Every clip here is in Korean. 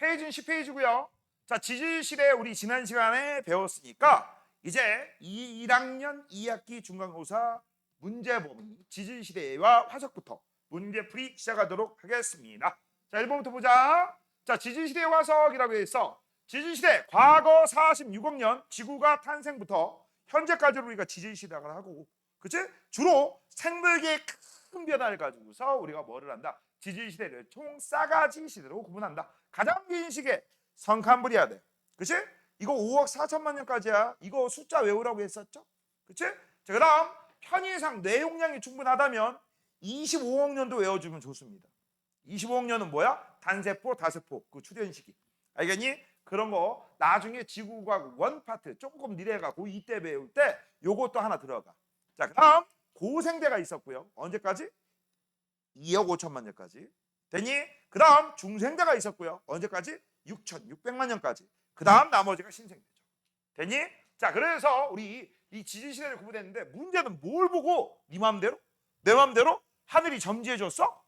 페이지는 10페이지고요. 자, 지질시대 우리 지난 시간에 배웠으니까 이제 1학년 2학기 중간고사 문제범위 지질시대와 화석부터 문제풀이 시작하도록 하겠습니다. 자, 1번부터 보자. 자, 지질시대 화석이라고 해서 지질시대 과거 46억 년 지구가 탄생부터 현재까지로 우리가 지질시대를 하고, 그치? 주로 생물계의 큰 변화를 가지고서 우리가 뭐를 한다? 지질시대를 총 싸가지 시대로 구분한다. 가장 긴 시기에 성캄브리아대, 그치? 이거 5억 4천만 년까지야. 이거 숫자 외우라고 했었죠? 그치? 자, 그 다음 편의상 뇌용량이 충분하다면 25억 년도 외워주면 좋습니다. 25억 년은 뭐야? 단세포, 다세포, 그 출현 시기. 알겠니? 그런 거 나중에 지구과학 원파트 조금 니네가 고2 때 배울 때 요것도 하나 들어가. 자, 그 다음 고생대가 있었고요. 언제까지? 2억 5천만 년까지. 됐니? 그 다음 중생대가 있었고요. 언제까지? 6,600만 년까지. 그 다음 나머지가 신생대죠. 됐니? 자, 그래서 우리 이 지질시대를 구분했는데 문제는 뭘 보고 네 맘대로? 내 맘대로? 하늘이 점지해줬어?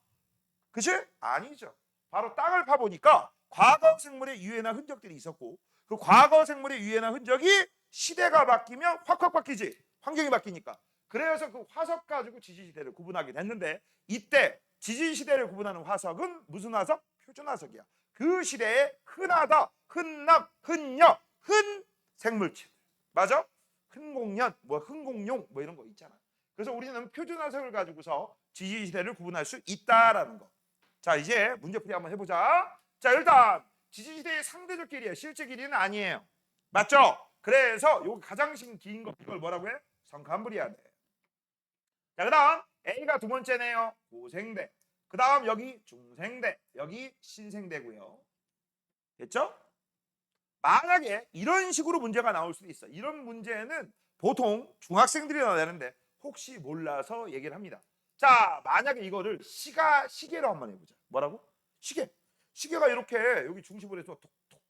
그치? 아니죠. 바로 땅을 파보니까 과거 생물의 유해나 흔적들이 있었고, 그 과거 생물의 유해나 흔적이 시대가 바뀌면 확확 바뀌지. 환경이 바뀌니까. 그래서 그 화석 가지고 지질시대를 구분하게 됐는데, 이때 지질시대를 구분하는 화석은 무슨 화석? 표준화석이야. 그 시대에 흔하다, 흔낙, 흔녀, 흔 생물체. 맞아? 흔공년, 뭐 흔공용 뭐 이런 거 있잖아. 그래서 우리는 표준화석을 가지고서 지질시대를 구분할 수 있다라는 거. 자, 이제 문제풀이 한번 해보자. 자, 일단 지질시대의 상대적 길이에요. 실제 길이는 아니에요. 맞죠? 그래서 요거 가장 긴 거, 이걸 뭐라고 해? 성캄브리아대. 자, 그 다음 A가 두 번째네요. 고생대. 그 다음 여기 중생대, 여기 신생대고요. 됐죠? 만약에 이런 식으로 문제가 나올 수도 있어. 이런 문제는 보통 중학생들이 내는데 혹시 몰라서 얘기를 합니다. 자, 만약에 이거를 시계로 한번 해보자. 뭐라고? 시계가 이렇게 여기 중심으로 해서 톡톡톡톡톡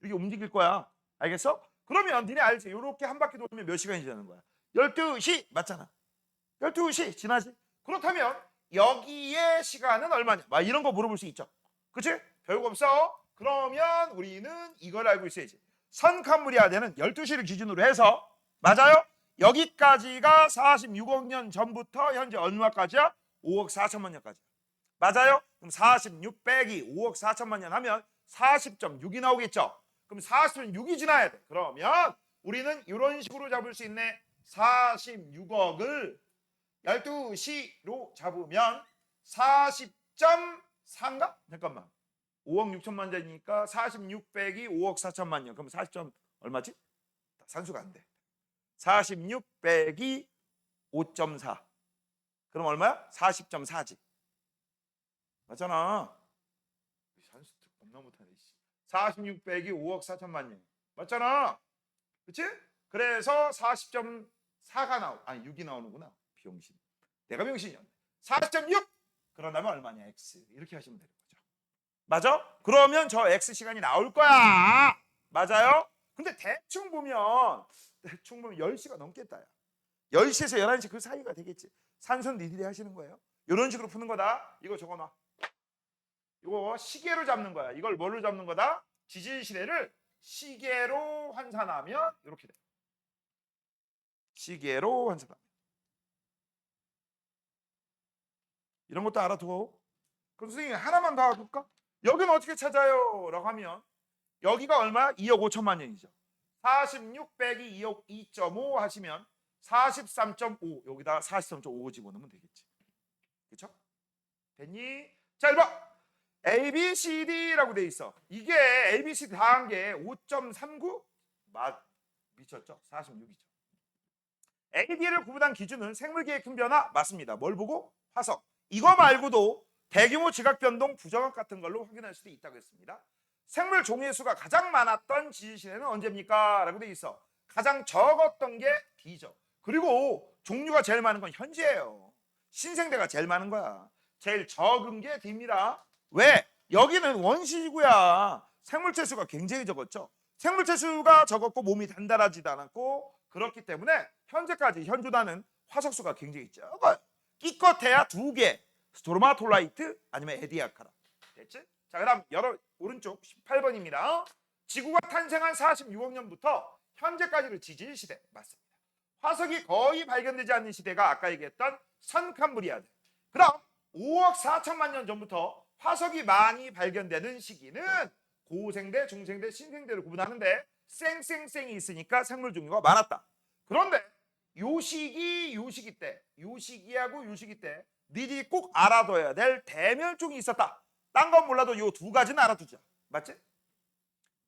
이렇게 움직일 거야. 알겠어? 그러면 니네 알지? 이렇게 한 바퀴 돌면 몇 시간이 지나는 거야? 12시 맞잖아. 12시 지나지? 그렇다면 여기의 시간은 얼마냐? 막 이런 거 물어볼 수 있죠. 그치? 별거 없어. 그러면 우리는 이걸 알고 있어야지. 선캄브리아대는 12시를 기준으로 해서, 맞아요? 여기까지가 46억 년 전부터 현재 얼마까지야? 5억 4천만 년까지. 맞아요? 그럼 46 빼기 5억 4천만 년 하면 40.6이 나오겠죠? 그럼 40.6이 지나야 돼. 그러면 우리는 이런 식으로 잡을 수 있네. 46억을 12시로 잡으면 40.4인가? 잠깐만. 5억 6천만 년이니까 46 빼기 5억 4천만 년. 그럼 40점 얼마지? 산수가 안 돼. 46 빼기 5.4. 그럼 얼마야? 40.4지. 맞잖아. 산수 겁나 못하네. 46 빼기 5억 4천만 년. 맞잖아. 그치? 그래서 40.4가 아니 6이 나오는구나. 병신. 내가 병신이었네. 40.6. 그런다면 얼마냐? X. 이렇게 하시면 되는 거죠. 맞아? 그러면 저 X 시간이 나올 거야. 맞아요? 근데 대충 보면 10시가 넘겠다. 10시에서 11시 그 사이가 되겠지. 산선 니들이 하시는 거예요. 이런 식으로 푸는 거다. 이거 적어놔. 이거 시계로 잡는 거야. 이걸 뭘로 잡는 거다? 지질시대를 시계로 환산하면 이렇게 돼. 시계로 환산하면. 이런 것도 알아두고. 그럼 선생님 하나만 더 알아둘까? 여기는 어떻게 찾아요? 라고 하면 여기가 얼마야? 2억 5천만 년이죠. 46 빼기 2억 2.5 하시면 43.5. 여기다 43.5 집어넣으면 되겠지. 그렇죠? 됐니? 자, 1번. A, B, C, D라고 돼 있어. 이게 A, B, C D 다 한 게 5.39? 미쳤죠? 46이죠. A, D를 구분한 기준은 생물계의 큰 변화 맞습니다. 뭘 보고? 화석. 이거 말고도 대규모 지각 변동, 부정확 같은 걸로 확인할 수도 있다고 했습니다. 생물 종의 수가 가장 많았던 지질시대는 언제입니까? 라고 돼 있어. 가장 적었던 게 D죠. 그리고 종류가 제일 많은 건 현재예요. 신생대가 제일 많은 거야. 제일 적은 게 D입니다. 왜? 여기는 원시지구야. 생물체 수가 굉장히 적었죠. 생물체 수가 적었고 몸이 단단하지도 않았고, 그렇기 때문에 현재까지 현존하는 화석수가 굉장히 적어요. 기껏해야 2개. 스토마톨라이트 아니면 에디아카라. 됐지? 자, 그다음 오른쪽 18번입니다. 지구가 탄생한 46억 년부터 현재까지를 지질 시대 맞습니다. 화석이 거의 발견되지 않는 시대가 아까 얘기했던 선캄브리아드. 그다음 5억 4천만 년 전부터 화석이 많이 발견되는 시기는 고생대, 중생대, 신생대를 구분하는데 쌩쌩쌩이 있으니까 생물 종류가 많았다. 그런데 요 시기 때, 요 시기하고 요 시기 때 니들이 꼭 알아둬야 될 대멸종이 있었다. 딴 건 몰라도 요 두 가지는 알아두자. 맞지?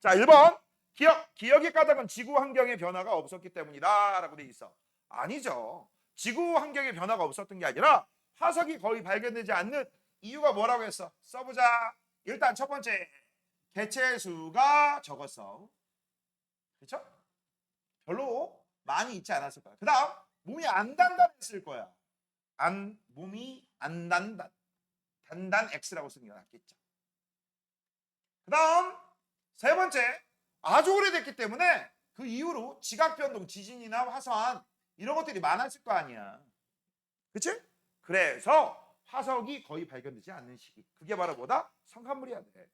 자, 1번 기억의 까닭은 지구 환경의 변화가 없었기 때문이다 라고 돼 있어. 아니죠. 지구 환경의 변화가 없었던 게 아니라 화석이 거의 발견되지 않는 이유가 뭐라고 했어? 써보자. 일단 첫 번째, 개체 수가 적었어. 그렇죠? 별로 많이 있지 않았을 거야. 그 다음 몸이 안 단단했을 거야. 몸이 안 단단. 단단 X라고 쓰는 게 낫겠죠. 그 다음 세 번째, 아주 오래됐기 때문에 그 이후로 지각변동, 지진이나 화산 이런 것들이 많았을 거 아니야. 그치? 그래서 화석이 거의 발견되지 않는 시기. 그게 바로 뭐다? 선캄브리아드.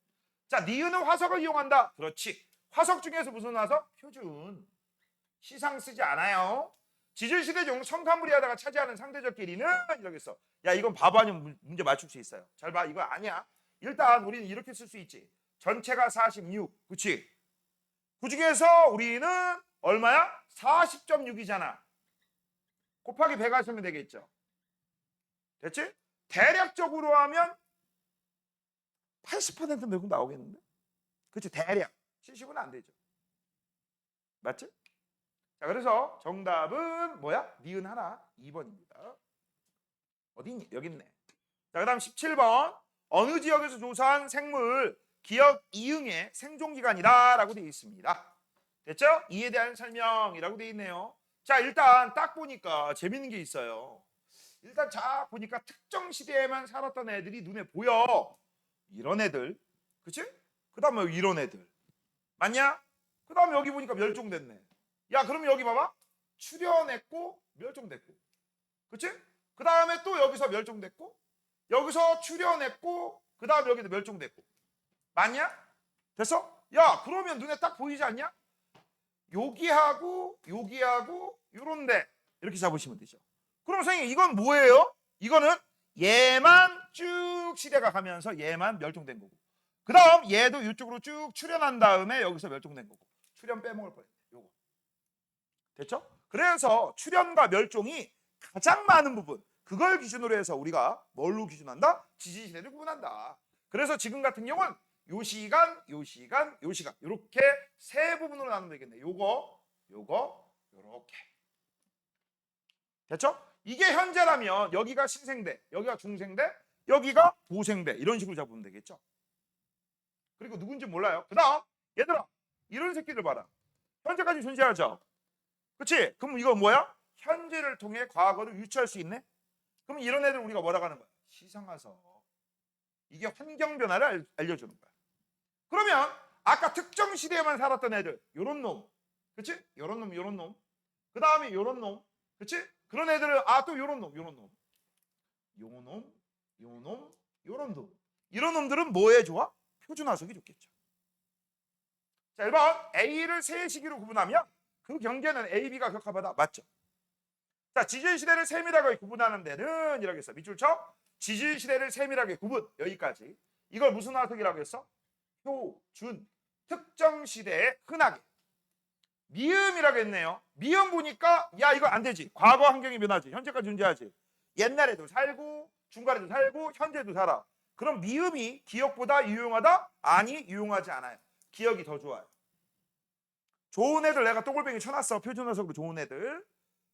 자, 니은은 화석을 이용한다. 그렇지. 화석 중에서 무슨 화석? 표준. 시상 쓰지 않아요. 지질시대 중 선캄브리아드가 차지하는 상대적 길이는 이렇게 써. 야, 이건 바보 아니면 문제 맞출 수 있어요. 잘 봐. 이거 아니야. 일단 우리는 이렇게 쓸 수 있지. 전체가 46. 그치? 그 중에서 우리는 얼마야? 40.6이잖아. 곱하기 100 하시면 되겠죠. 됐지? 대략적으로 하면 80% 매국 나오겠는데? 그치? 대략. 70은 안 되죠. 맞지? 자, 그래서 정답은 뭐야? 니은 하나, 2번입니다. 어디 있니? 여기 있네. 자, 그 다음 17번. 어느 지역에서 조사한 생물 기억 이응의 생존기간이다 라고 되어 있습니다. 됐죠? 이에 대한 설명이라고 되어 있네요. 자, 일단 딱 보니까 재밌는 게 있어요. 일단 쫙 보니까 특정 시대에만 살았던 애들이 눈에 보여. 이런 애들. 그치? 그 다음에 이런 애들. 맞냐? 그 다음에 여기 보니까 멸종됐네. 야, 그러면 여기 봐봐. 출현했고 멸종됐고. 그치? 그 다음에 또 여기서 멸종됐고 여기서 출현했고 그 다음에 여기도 멸종됐고. 맞냐? 됐어? 야, 그러면 눈에 딱 보이지 않냐? 여기하고 여기하고 요런데 이렇게 잡으시면 되죠. 그럼 선생님 이건 뭐예요? 이거는 얘만 쭉 시대가 가면서 얘만 멸종된 거고 그 다음 얘도 이쪽으로 쭉 출현한 다음에 여기서 멸종된 거고 출현 빼먹을 뻔했네. 요거 됐죠? 그래서 출현과 멸종이 가장 많은 부분 그걸 기준으로 해서 우리가 뭘로 기준한다? 지지시대를 구분한다. 그래서 지금 같은 경우는 요 시간, 요 시간, 요 시간 이렇게 세 부분으로 나누면 되겠네. 요거, 요렇게. 됐죠? 이게 현재라면 여기가 신생대, 여기가 중생대, 여기가 고생대 이런 식으로 잡으면 되겠죠? 그리고 누군지 몰라요. 그 다음 얘들아 이런 새끼들 봐라. 현재까지 존재하죠? 그치? 그럼 이거 뭐야? 현재를 통해 과거를 유추할 수 있네? 그럼 이런 애들 우리가 뭐라고 하는 거야? 시상화석. 이게 환경 변화를 알려주는 거야. 그러면 아까 특정 시대에만 살았던 애들 요런 놈 그치? 요런 놈 요런 놈 그 다음에 요런 놈 그치? 그런 애들은 또 요런 놈 요런 놈 요놈 요놈 요런 놈 이런 놈들은 뭐에 좋아? 표준화석이 좋겠죠. 자, 1번 A를 세 시기로 구분하면 그 경계는 A, B가 격합하다. 맞죠? 자, 지질시대를 세밀하게 구분하는 데는 이렇게 써. 밑줄 쳐. 지질시대를 세밀하게 구분. 여기까지. 이걸 무슨 화석이라고 했어? 표준. 특정 시대에 흔하게. 미음이라고 했네요. 미음 보니까 야 이거 안 되지. 과거 환경이 변하지. 현재까지 존재하지. 옛날에도 살고 중간에도 살고 현재도 살아. 그럼 미음이 기억보다 유용하다? 아니 유용하지 않아요. 기억이 더 좋아요. 좋은 애들 내가 또골뱅이 쳐놨어. 표준화석으로 좋은 애들.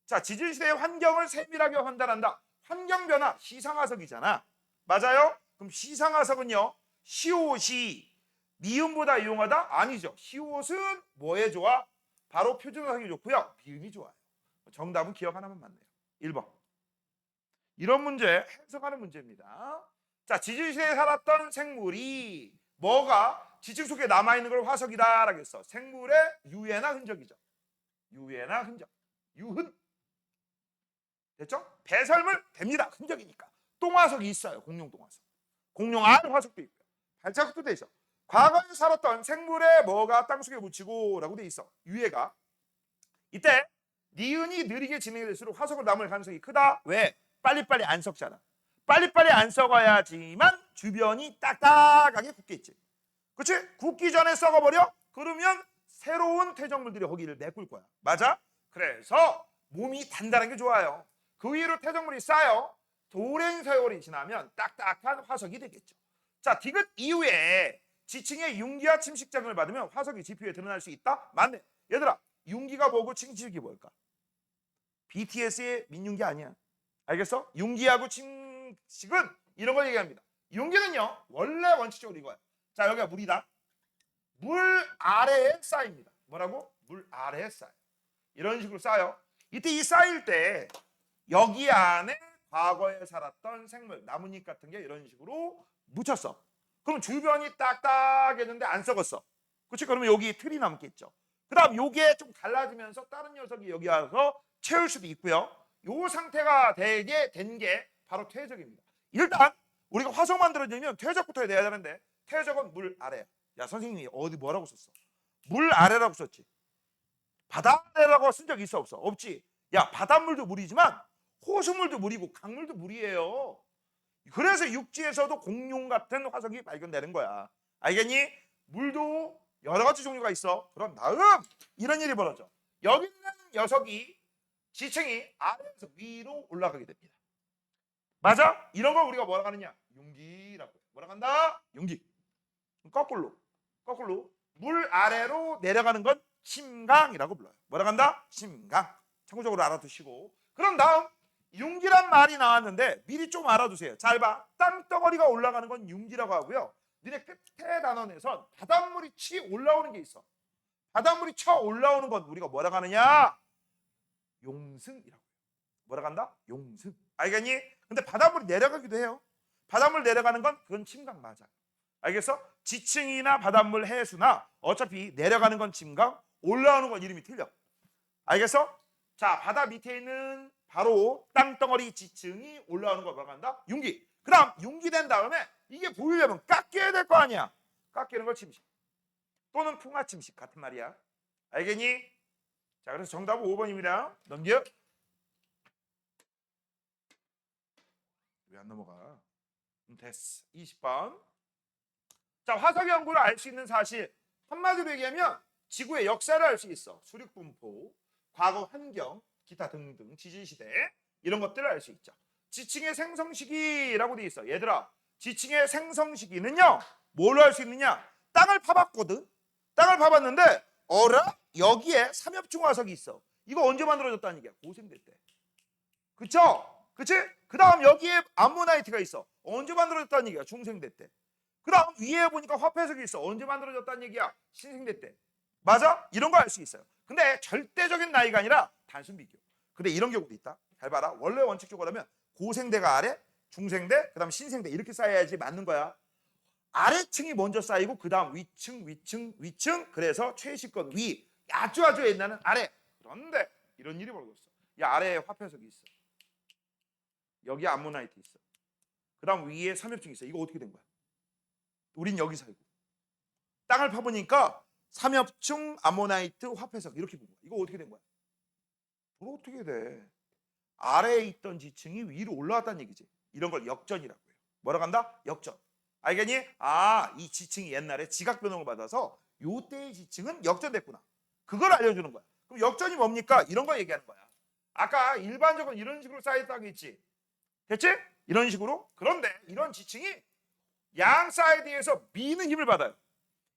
자, 지질시대의 환경을 세밀하게 판단한다. 환경 변화 시상화석이잖아. 맞아요? 그럼 시상화석은요. 시옷이 미음보다 유용하다? 아니죠. 시옷은 뭐에 좋아? 바로 표준화석이 좋고요. 미음이 좋아요. 정답은 기억 하나만 맞네요. 1번. 이런 문제 해석하는 문제입니다. 자, 지질시대에 살았던 생물이 뭐가 지층 속에 남아있는 걸 화석이다 라고 했어. 생물의 유해나 흔적이죠. 유해나 흔적. 유흔. 됐죠? 배설물 됩니다. 흔적이니까. 똥화석이 있어요. 공룡 똥화석. 공룡 알 화석도 있고요. 발자국도 돼 있어. 과거에 살았던 생물의 뭐가 땅속에 묻히고 라고 돼 있어. 유해가. 이때 니은이 느리게 진행이 될수록 화석을 남을 가능성이 크다. 왜? 빨리빨리 안 썩잖아. 빨리빨리 안 썩어야지만 주변이 딱딱하게 굳겠지. 그렇지? 굳기 전에 썩어버려? 그러면 새로운 퇴적물들이 거기를 메꿀 거야. 맞아? 그래서 몸이 단단한 게 좋아요. 그 위로 퇴적물이 쌓여 오랜 세월이 지나면 딱딱한 화석이 되겠죠. 자, 디귿 이후에 지층의 융기와 침식작용을 받으면 화석이 지표에 드러날 수 있다? 맞네. 얘들아, 융기가 뭐고 침식이 뭘까? BTS의 민융기 아니야. 알겠어? 융기하고 침식은 이런 걸 얘기합니다. 융기는요, 원래 원칙적으로 이거야. 자, 여기가 물이다. 물 아래에 쌓입니다. 뭐라고? 물 아래에 쌓여. 이런 식으로 쌓여. 이때 이 쌓일 때 여기 안에 과거에 살았던 생물, 나뭇잎 같은 게 이런 식으로 묻혔어. 그럼 주변이 딱딱했는데 안 썩었어. 그렇지? 그러면 여기 틀이 남겠죠. 그 다음 요게 좀 갈라지면서 다른 녀석이 여기 와서 채울 수도 있고요. 요 상태가 되게 된 게 바로 퇴적입니다. 일단 우리가 화석 만들어지면 퇴적부터 내야 되는데 퇴적은 물 아래. 야, 선생님이 어디 뭐라고 썼어? 물 아래라고 썼지. 바다 아래라고 쓴 적 있어 없어? 없지. 야, 바닷물도 물이지만 호수물도 물이고 강물도 물이에요. 그래서 육지에서도 공룡 같은 화석이 발견되는 거야. 알겠니? 물도 여러 가지 종류가 있어. 그럼 다음 이런 일이 벌어져. 여기 있는 녀석이 지층이 아래에서 위로 올라가게 됩니다. 맞아? 이런 걸 우리가 뭐라고 하느냐? 융기라고. 뭐라고 한다? 융기. 거꾸로 물 아래로 내려가는 건 침강이라고 불러요. 뭐라고 한다? 침강. 참고적으로 알아두시고. 그럼 다음 융기란 말이 나왔는데 미리 좀 알아두세요. 잘 봐. 땅덩어리가 올라가는 건 융기라고 하고요. 니네 끝에 단원에선 바닷물이 치 올라오는 게 있어. 바닷물이 쳐 올라오는 건 우리가 뭐라고 하느냐? 용승이라고. 뭐라고 한다? 용승. 알겠니? 근데 바닷물이 내려가기도 해요. 바닷물 내려가는 건 그건 침강 맞아. 알겠어? 지층이나 바닷물 해수나 어차피 내려가는 건 침강, 올라오는 건 이름이 틀려. 알겠어? 자, 바다 밑에 있는 바로 땅덩어리 지층이 올라오는 걸 뭐라고 한다? 융기. 그 다음 융기된 다음에 이게 보이려면 깎여야 될 거 아니야. 깎이는 걸 침식 또는 풍화침식 같은 말이야. 알겠니? 자, 그래서 정답은 5번입니다. 넘겨. 왜 안 넘어가? 됐어. 20번. 자, 화석 연구를 알 수 있는 사실. 한마디로 얘기하면 지구의 역사를 알 수 있어. 수륙 분포, 과거 환경, 기타 등등 지질시대 이런 것들을 알 수 있죠. 지층의 생성 시기라고 돼 있어. 얘들아, 지층의 생성 시기는요, 뭘로 알 수 있느냐? 땅을 파봤거든. 땅을 파봤는데 어라? 여기에 삼엽중 화석이 있어. 이거 언제 만들어졌다는 얘기야? 고생될 때. 그쵸? 그치? 그 다음 여기에 암모나이트가 있어. 언제 만들어졌다는 얘기야? 중생대 때. 그 다음 위에 보니까 화폐석이 있어. 언제 만들어졌다는 얘기야? 신생대 때. 맞아? 이런 거 알 수 있어요. 근데 절대적인 나이가 아니라 단순 비교. 근데 이런 경우도 있다. 잘 봐라. 원래 원칙적으로 하면 고생대가 아래, 중생대, 그 다음 신생대 이렇게 쌓여야지 맞는 거야. 아래층이 먼저 쌓이고 그 다음 위층. 그래서 최시권 위. 아주 옛날은 아래. 그런데 이런 일이 벌어졌어. 이 아래에 화폐석이 있어. 여기 암모나이트 있어. 그 다음 위에 삼엽층이 있어. 이거 어떻게 된 거야? 우린 여기 살고. 땅을 파보니까 삼엽충, 암모나이트, 화폐석 이렇게 본 거야. 이거 어떻게 된 거야? 그거 어떻게 돼? 아래에 있던 지층이 위로 올라왔다는 얘기지. 이런 걸 역전이라고 해요. 뭐라고 한다? 역전. 알겠니? 아, 이 지층이 옛날에 지각 변동을 받아서 요때의 지층은 역전됐구나. 그걸 알려주는 거야. 그럼 역전이 뭡니까? 이런 거 얘기하는 거야. 아까 일반적으로 이런 식으로 쌓였다고 했지. 됐지? 이런 식으로. 그런데 이런 지층이 양 사이드에서 미는 힘을 받아요.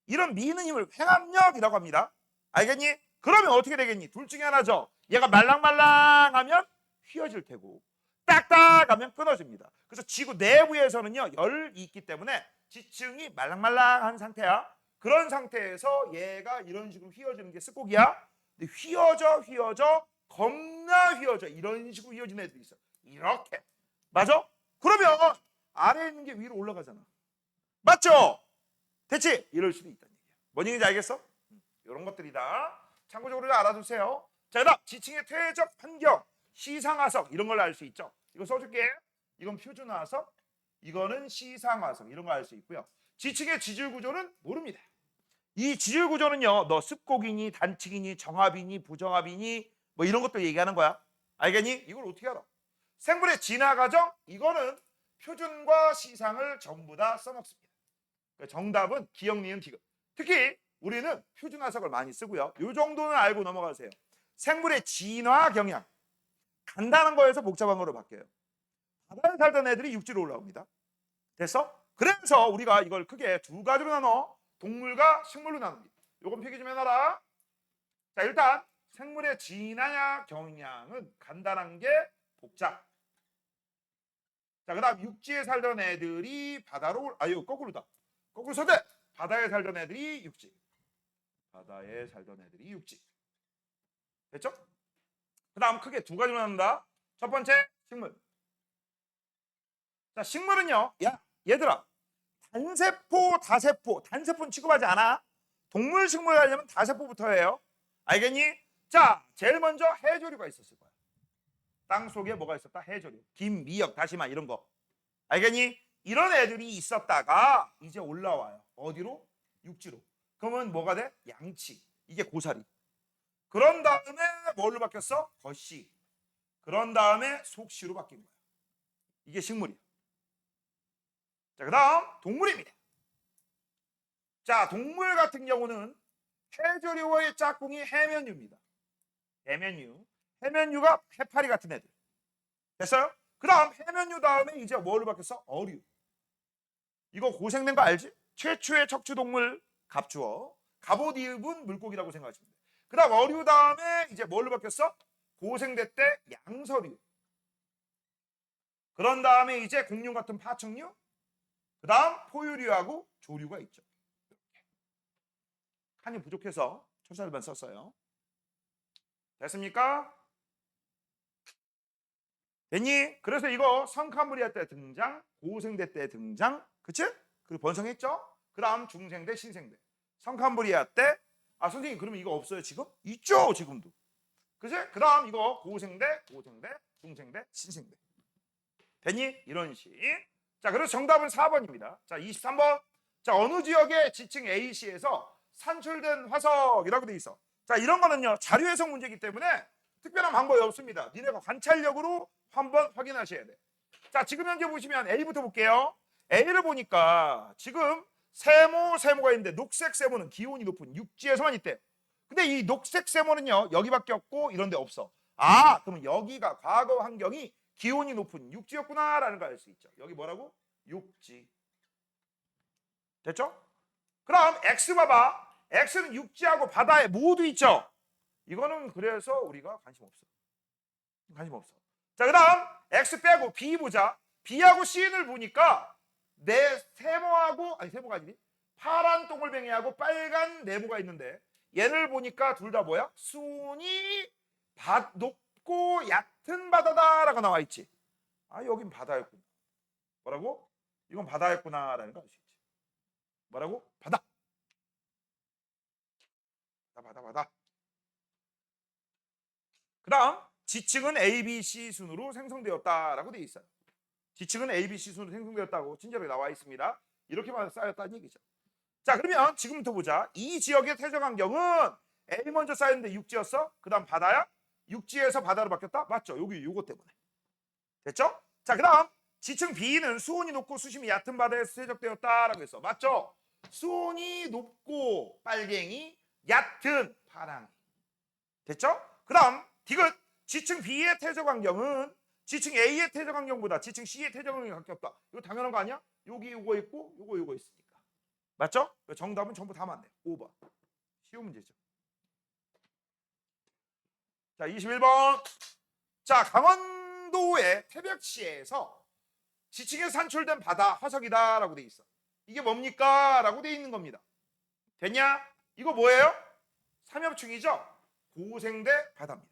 이런 미는 힘을 횡압력이라고 합니다. 알겠니? 그러면 어떻게 되겠니? 둘 중에 하나죠. 얘가 말랑말랑하면 휘어질 테고 딱딱하면 끊어집니다. 그래서 지구 내부에서는요, 열이 있기 때문에 지층이 말랑말랑한 상태야. 그런 상태에서 얘가 이런 식으로 휘어지는 게 습곡이야. 근데 휘어져 겁나 휘어져. 이런 식으로 휘어지는 애들이 있어. 이렇게. 맞아? 그러면 아래에 있는 게 위로 올라가잖아. 맞죠? 됐지? 이럴 수도 있다는 얘기야. 뭔 얘기인지 알겠어? 이런 것들이다. 참고적으로 알아두세요. 자, 그다음 지층의 퇴적 환경, 시상화석 이런 걸 알 수 있죠. 이거 써줄게. 이건 표준화석, 이거는 시상화성 이런 거 알 수 있고요. 지층의 지질 구조는 모릅니다. 이 지질 구조는요, 너 습곡이니 단층이니 정합이니 부정합이니 뭐 이런 것도 얘기하는 거야. 알겠니? 이걸 어떻게 알아? 생물의 진화 과정 이거는 표준과 시상을 전부 다 써먹습니다. 그러니까 정답은 기억, 니은, 디귿. 특히 우리는 표준화석을 많이 쓰고요. 이 정도는 알고 넘어가세요. 생물의 진화 경향. 간단한 거에서 복잡한 거로 바뀌어요. 바다에 살던 애들이 육지로 올라옵니다. 됐어? 그래서 우리가 이걸 크게 두 가지로 나눠 동물과 식물로 나눕니다. 요건 필기 좀 해놔라. 자, 일단 생물의 진화 경향은 간단한 게 복잡. 자, 그 다음 육지에 살던 애들이 바다로 이거 거꾸로다. 거꾸로 서대. 바다에 살던 애들이 육지. 바다에 살던 애들이 육지. 됐죠? 그 다음 크게 두 가지로 나눈다. 첫 번째 식물. 자, 식물은요, 야 얘들아, 단세포 다세포, 단세포는 취급하지 않아. 동물 식물 하려면 다세포부터 해요. 알겠니? 자, 제일 먼저 해조류가 있었을 거야. 땅 속에 뭐가 있었다? 해조류, 김, 미역, 다시마 이런 거. 알겠니? 이런 애들이 있었다가 이제 올라와요. 어디로? 육지로. 그러면 뭐가 돼? 양치. 이게 고사리. 그런 다음에 뭘로 바뀌었어? 겉씨. 그런 다음에 속씨로 바뀐 거야. 이게 식물이야. 자, 그 다음 동물입니다. 자, 동물 같은 경우는 해조류의 짝꿍이 해면류입니다. 해면류. 해면류가 해파리 같은 애들. 됐어요? 그 다음 해면류 다음에 이제 뭘로 바뀌었어? 어류. 이거 고생된 거 알지? 최초의 척추동물 갑주어. 갑옷 입은 물고기라고 생각하시면 돼. 그 다음 어류 다음에 이제 뭘로 바뀌었어? 고생됐대 양서류. 그런 다음에 이제 공룡 같은 파충류. 그 다음 포유류하고 조류가 있죠. 이렇게. 칸이 부족해서 초살만 썼어요. 됐습니까? 됐니? 그래서 이거 성칸무리아 때 등장, 고생대 때 등장, 그치? 그리고 번성했죠? 그 다음 중생대, 신생대. 성칸무리아 때, 선생님 그러면 이거 없어요 지금? 있죠 지금도. 그치? 그 다음 이거 고생대, 고생대, 중생대, 신생대. 됐니? 이런 식. 자, 그래서 정답은 4번입니다. 자, 23번. 자, 어느 지역의 지층 A시에서 산출된 화석이라고 돼 있어. 자, 이런 거는요 자료 해석 문제이기 때문에 특별한 방법이 없습니다. 니네가 관찰력으로 한번 확인하셔야 돼. 자, 지금 현재 보시면 A부터 볼게요. A를 보니까 지금 세모가 있는데 녹색 세모는 기온이 높은 육지에서만 있대요. 근데 이 녹색 세모는요 여기밖에 없고 이런 데 없어. 그러면 여기가 과거 환경이 기온이 높은 육지였구나라는 걸 알 수 있죠. 여기 뭐라고? 육지. 됐죠? 그럼 X 봐봐. X는 육지하고 바다에 모두 있죠. 이거는 그래서 우리가 관심 없어. 관심 없어. 자, 그 다음 X 빼고 B 보자. B하고 C를 보니까 내 세모하고 세모가 아니지. 파란 똥을뱅이하고 빨간 네모가 있는데 얘를 보니까 둘 다 뭐야? 수온이 높고 얕은 바다다라고 나와 있지. 여긴 바다였구나. 뭐라고? 이건 바다였구나라는 거 알 수 있지. 뭐라고? 바다. 바다. 그 다음 지층은 ABC 순으로 생성되었다라고 되어 있어요. 지층은 ABC 순으로 생성되었다고 친절하게 나와 있습니다. 이렇게만 쌓였다는 얘기죠. 자, 그러면 지금부터 보자. 이 지역의 태적 환경은 A 먼저 쌓였는데 육지였어? 그 다음 바다야? 육지에서 바다로 바뀌었다? 맞죠? 요거 때문에. 됐죠? 자, 그 다음 지층 B는 수온이 높고 수심이 얕은 바다에서 세적되었다라고 했어. 맞죠? 수온이 높고 빨갱이, 얕은 파랑이. 됐죠? 그 다음 디귿 지층 B의 태적 환경은 지층 A의 태적 환경보다 지층 C의 태적 환경이 가깝다. 이거 당연한 거 아니야? 여기 요거 있고 요거 있으니까. 맞죠? 정답은 전부 다 맞네요. 5번. 쉬운 문제죠. 자, 21번. 자, 강원도의 태백시에서 지층에서 산출된 바다 화석이다라고 돼 있어. 이게 뭡니까? 라고 돼 있는 겁니다. 됐냐? 이거 뭐예요? 삼엽충이죠? 고생대 바다입니다.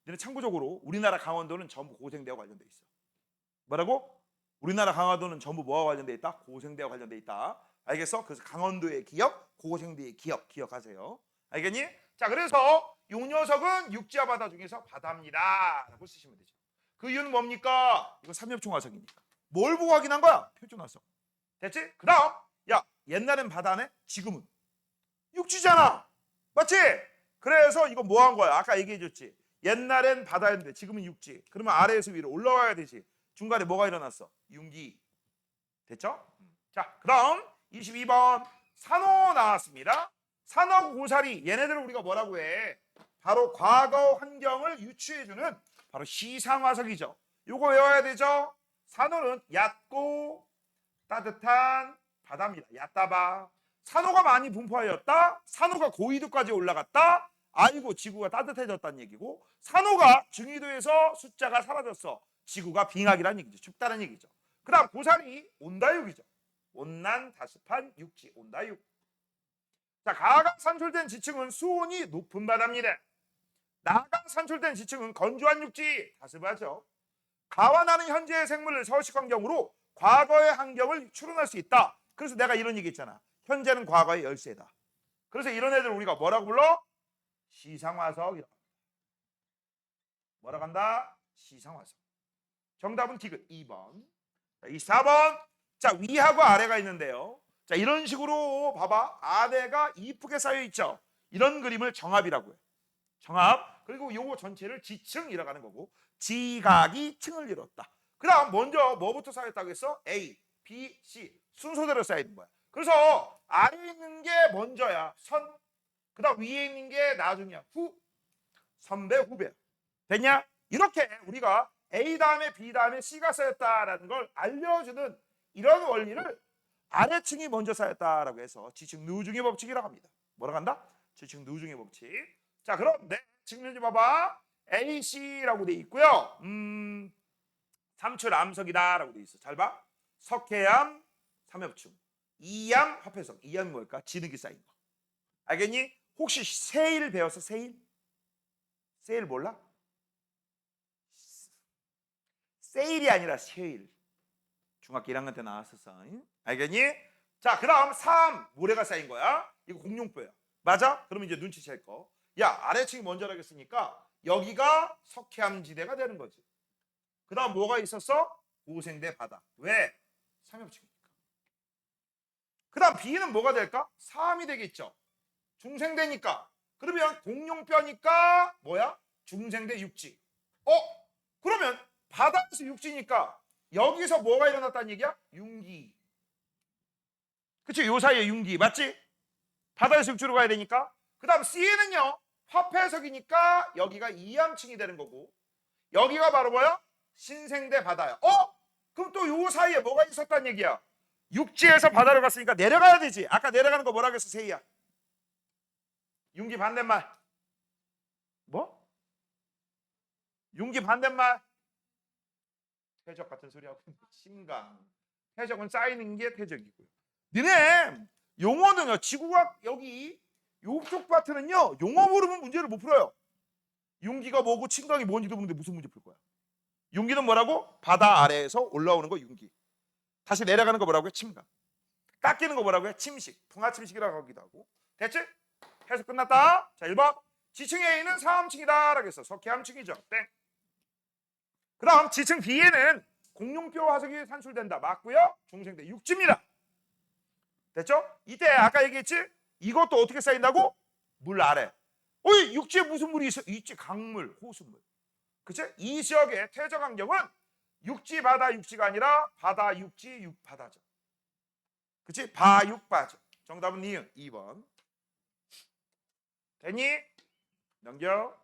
근데 참고적으로 우리나라 강원도는 전부 고생대와 관련돼 있어. 뭐라고? 우리나라 강원도는 전부 뭐와 관련돼 있다? 고생대와 관련돼 있다. 알겠어? 그래서 강원도의 기억, 고생대의 기억하세요. 알겠니? 자, 그래서 이 녀석은 육지와 바다 중에서 바다입니다 라고 쓰시면 되죠. 그 이유는 뭡니까? 이거 삼엽충 화석이니까. 뭘 보고 확인한 거야? 표준화성. 됐지? 그 다음 야 옛날엔 바다네 지금은 육지잖아. 맞지? 그래서 이거 뭐 한 거야? 아까 얘기해줬지. 옛날엔 바다였는데 지금은 육지. 그러면 아래에서 위로 올라와야 되지. 중간에 뭐가 일어났어? 융기. 됐죠? 자, 그 다음 22번 산호 나왔습니다. 산호하고 고사리 얘네들을 우리가 뭐라고 해? 바로 과거 환경을 유추해주는 바로 시상화석이죠. 요거 외워야 되죠? 산호는 얕고 따뜻한 바다입니다. 얕다바. 산호가 많이 분포하였다. 산호가 고緯도까지 올라갔다. 아이고 지구가 따뜻해졌다는 얘기고, 산호가 중위도에서 숫자가 사라졌어. 지구가 빙하기란 얘기죠. 춥다는 얘기죠. 그 다음 고사리 온다육이죠. 온난 다습한 육지 온다육. 자, 가강 산출된 지층은 수온이 높은 바다입니다. 나강 산출된 지층은 건조한 육지 다습하죠. 가와 나는 현재의 생물을 서식 환경으로 과거의 환경을 추론할 수 있다. 그래서 내가 이런 얘기 했잖아. 현재는 과거의 열쇠다. 그래서 이런 애들 우리가 뭐라고 불러? 시상화석이라고. 뭐라고 한다? 시상화석. 정답은 디귿 2번. 자, 24번. 자, 위하고 아래가 있는데요. 자, 이런 식으로 봐봐. 아래가 이쁘게 쌓여 있죠. 이런 그림을 정합이라고 해요. 정합. 그리고 요거 전체를 지층이라고 하는 거고, 지각이 층을 이뤘다. 그 다음 먼저 뭐부터 쌓였다고 했어? A, B, C 순서대로 쌓이는 거야. 그래서 아래에 있는 게 먼저야. 선. 그 다음 위에 있는 게 나중이야. 후. 선배, 후배. 됐냐? 이렇게 우리가 A 다음에 B 다음에 C가 쌓였다라는 걸 알려주는 이런 원리를 아래층이 먼저 쌓였다라고 해서 지층 누중의 법칙이라고 합니다. 뭐라고 한다? 지층 누중의 법칙. 자, 그럼 네, 지금 현재 봐봐. A, C라고 돼 있고요. 삼출 암석이다라고 돼 있어. 잘 봐. 석회암, 삼엽충. 이암, 화폐석. 이암이 뭘까? 진흙이 쌓인 거. 알겠니? 혹시 세일 배웠어? 세일? 세일 몰라? 세일이 아니라 세일. 중학교 1학년 때 나왔었어. 알겠니? 자, 그 다음 3. 모래가 쌓인 거야. 이거 공룡뼈야. 맞아? 그러면 이제 눈치챌 거. 야, 아래층이 먼저라겠으니까 여기가 석회암지대가 되는 거지. 그 다음 뭐가 있었어? 고생대 바다. 왜? 삼엽층이니까. 그 다음 B는 뭐가 될까? 3이 되겠죠. 중생대니까. 그러면 공룡뼈니까 뭐야? 중생대 육지. 그러면 바다에서 육지니까 여기서 뭐가 일어났다는 얘기야? 융기. 그치? 요 사이에 융기. 맞지? 바다에서 육지로 가야 되니까. 그 다음 C는요. 화폐석이니까 여기가 이암층이 되는 거고, 여기가 바로 뭐야? 신생대 바다야. 그럼 또 요 사이에 뭐가 있었다는 얘기야? 육지에서 바다로 갔으니까 내려가야 되지. 아까 내려가는 거 뭐라고 했어, 세희야? 융기 반대말. 뭐? 융기 반대말. 퇴적 같은 소리하고 심강. 퇴적은 쌓이는 게 퇴적이고요. 니네 용어는요. 지구과학 여기 요쪽 파트는요. 용어 모르면 문제를 못 풀어요. 융기가 뭐고 침강이 뭔지도 모르는데 무슨 문제 풀 거야? 융기는 뭐라고? 바다 아래에서 올라오는 거 융기. 다시 내려가는 거 뭐라고 해? 침강. 깎이는 거 뭐라고 해? 침식. 풍화침식이라고 하기도 하고. 됐지? 해석 끝났다. 자, 1번. 지층 A는 사암층이다 라고 했어. 석회암층이죠. 땡. 그 다음 지층 B에는 공룡뼈 화석이 산출된다. 맞고요. 중생대 육지입니다. 됐죠? 이때 아까 얘기했지? 이것도 어떻게 쌓인다고? 물 아래. 육지에 무슨 물이 있어? 있지. 강물, 호수물. 그치? 이 지역의 퇴적 환경은 육지, 바다, 육지가 아니라 바다, 육지, 육바다죠. 그치? 바육바죠. 정답은 니은 2번. 됐니? 넘겨.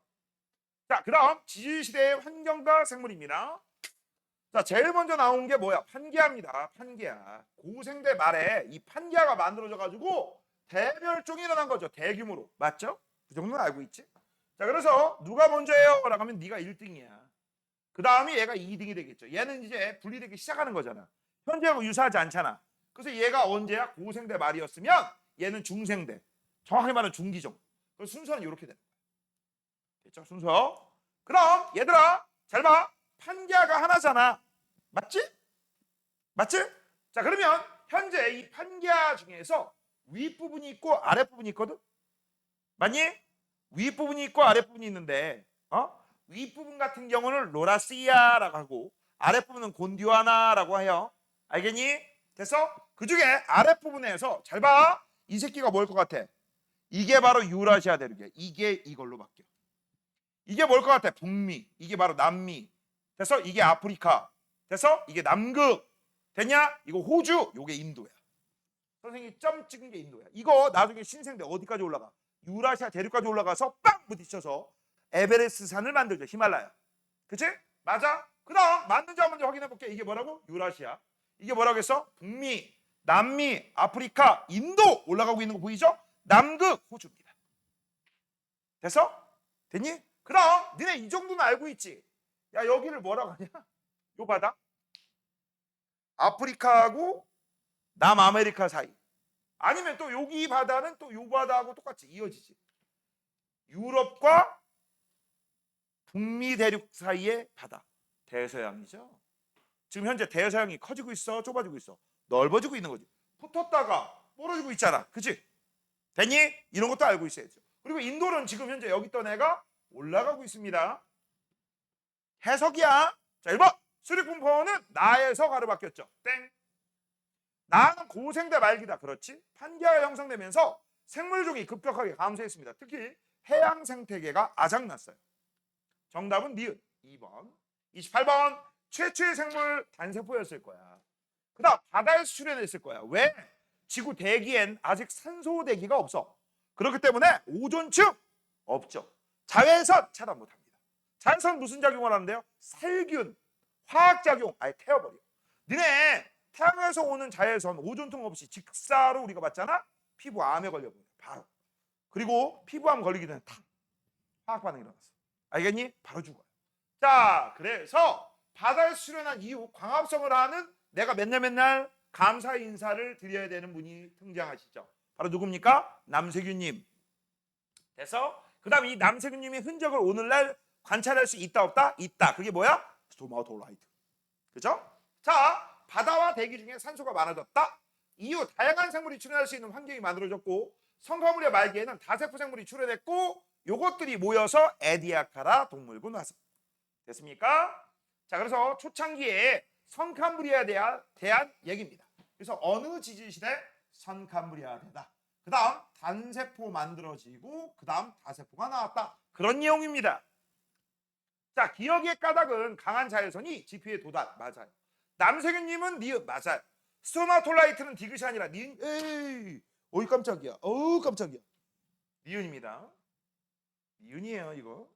자, 그 다음 지질시대의 환경과 생물입니다. 자, 제일 먼저 나온 게 뭐야? 판기아입니다. 판기아. 고생대 말에 이 판기아가 만들어져가지고 대멸종이 일어난 거죠. 대규모로. 맞죠? 그 정도는 알고 있지? 자, 그래서 누가 먼저예요? 라고 하면 네가 1등이야. 그 다음이 얘가 2등이 되겠죠. 얘는 이제 분리되기 시작하는 거잖아. 현재하고 유사하지 않잖아. 그래서 얘가 언제야? 고생대 말이었으면 얘는 중생대. 정확히 말하면 중기종. 그 순서는 이렇게 되는 거야. 됐죠? 순서. 그럼 얘들아 잘 봐. 판기아가 하나잖아. 맞지? 맞지? 자, 그러면 현재 이 판기아 중에서 윗부분이 있고 아랫부분이 있거든. 맞니? 윗부분이 있고 아랫부분이 있는데 윗부분 같은 경우는 로라시아라고 하고 아랫부분은 곤디와나라고 해요. 알겠니? 됐어? 그 중에 아랫부분에서 잘 봐. 이 새끼가 뭘 것 같아? 이게 바로 유라시아 대륙이야. 이게 이걸로 바뀌어. 이게 뭘 것 같아? 북미. 이게 바로 남미. 됐어? 이게 아프리카. 됐어? 이게 남극. 됐냐? 이거 호주. 요게 인도야. 선생님이 점 찍은 게 인도야. 이거 나중에 신생대 어디까지 올라가? 유라시아 대륙까지 올라가서 빵 부딪혀서 에베레스트 산을 만들죠. 히말라야. 그치? 맞아? 그 다음 맞는지 안 맞는지 확인해 볼게. 이게 뭐라고? 유라시아. 이게 뭐라고 했어? 북미, 남미, 아프리카, 인도 올라가고 있는 거 보이죠? 남극, 호주입니다. 됐어? 됐니? 그 다음 니네 이 정도는 알고 있지? 야 여기를 뭐라고 하냐? 요 바다 아프리카하고 남아메리카 사이 아니면 또 여기 바다는 또 요 바다하고 똑같이 이어지지. 유럽과 북미 대륙 사이의 바다 대서양이죠. 지금 현재 대서양이 커지고 있어 좁아지고 있어 넓어지고 있는 거지. 붙었다가 멀어지고 있잖아. 그치? 됐니? 이런 것도 알고 있어야죠. 그리고 인도는 지금 현재 여기 있던 애가 올라가고 있습니다. 해석이야. 자 1번 수립분포는 나에서 가로 바뀌었죠. 땡. 나는 고생대 말기다. 그렇지? 판기가 형성되면서 생물종이 급격하게 감소했습니다. 특히 해양 생태계가 아작났어요. 정답은 니은 2번. 28번 최초의 생물 단세포였을 거야. 그 다음 바다에서 출현했을 거야. 왜? 지구 대기엔 아직 산소 대기가 없어. 그렇기 때문에 오존층 없죠. 자외선 차단 못합니다. 자외선 무슨 작용을 하는데요? 살균, 화학작용 아예 태워버려. 니네 태양에서 오는 자외선 오존층 없이 직사로 우리가 봤잖아. 피부암에 걸려버려 바로. 그리고 피부암 걸리기 전에 탁 화학 반응이 일어났어. 알겠니? 바로 죽어요. 자 그래서 바다에서 출현한 이후 광합성을 하는 내가 맨날 감사 인사를 드려야 되는 분이 등장하시죠. 바로 누굽니까? 남세균님. 됐어? 그 다음 이 남세균님의 흔적을 오늘날 관찰할 수 있다 없다? 있다. 그게 뭐야? 스토마토라이트. 그죠? 자 바다와 대기 중에 산소가 많아졌다. 이후 다양한 생물이 출현할 수 있는 환경이 만들어졌고 성가물의 말기에는 다세포 생물이 출현했고 요것들이 모여서 에디아카라 동물군 화석. 됐습니까? 자 그래서 초창기에 선캄브리아에 대한 얘기입니다. 그래서 어느 지질시대? 선캄브리아대다. 그 다음 단세포 만들어지고 그 다음 다세포가 나왔다. 그런 내용입니다. 자 기억의 까닭은 강한 자외선이 지표에 도달. 맞아요. 남세균님은 니은 맞아요. 스토마톨라이트는 디귿이 아니라 니은. 에이 어이 깜짝이야. 어우 깜짝이야. 니은입니다. 니은이에요 이거.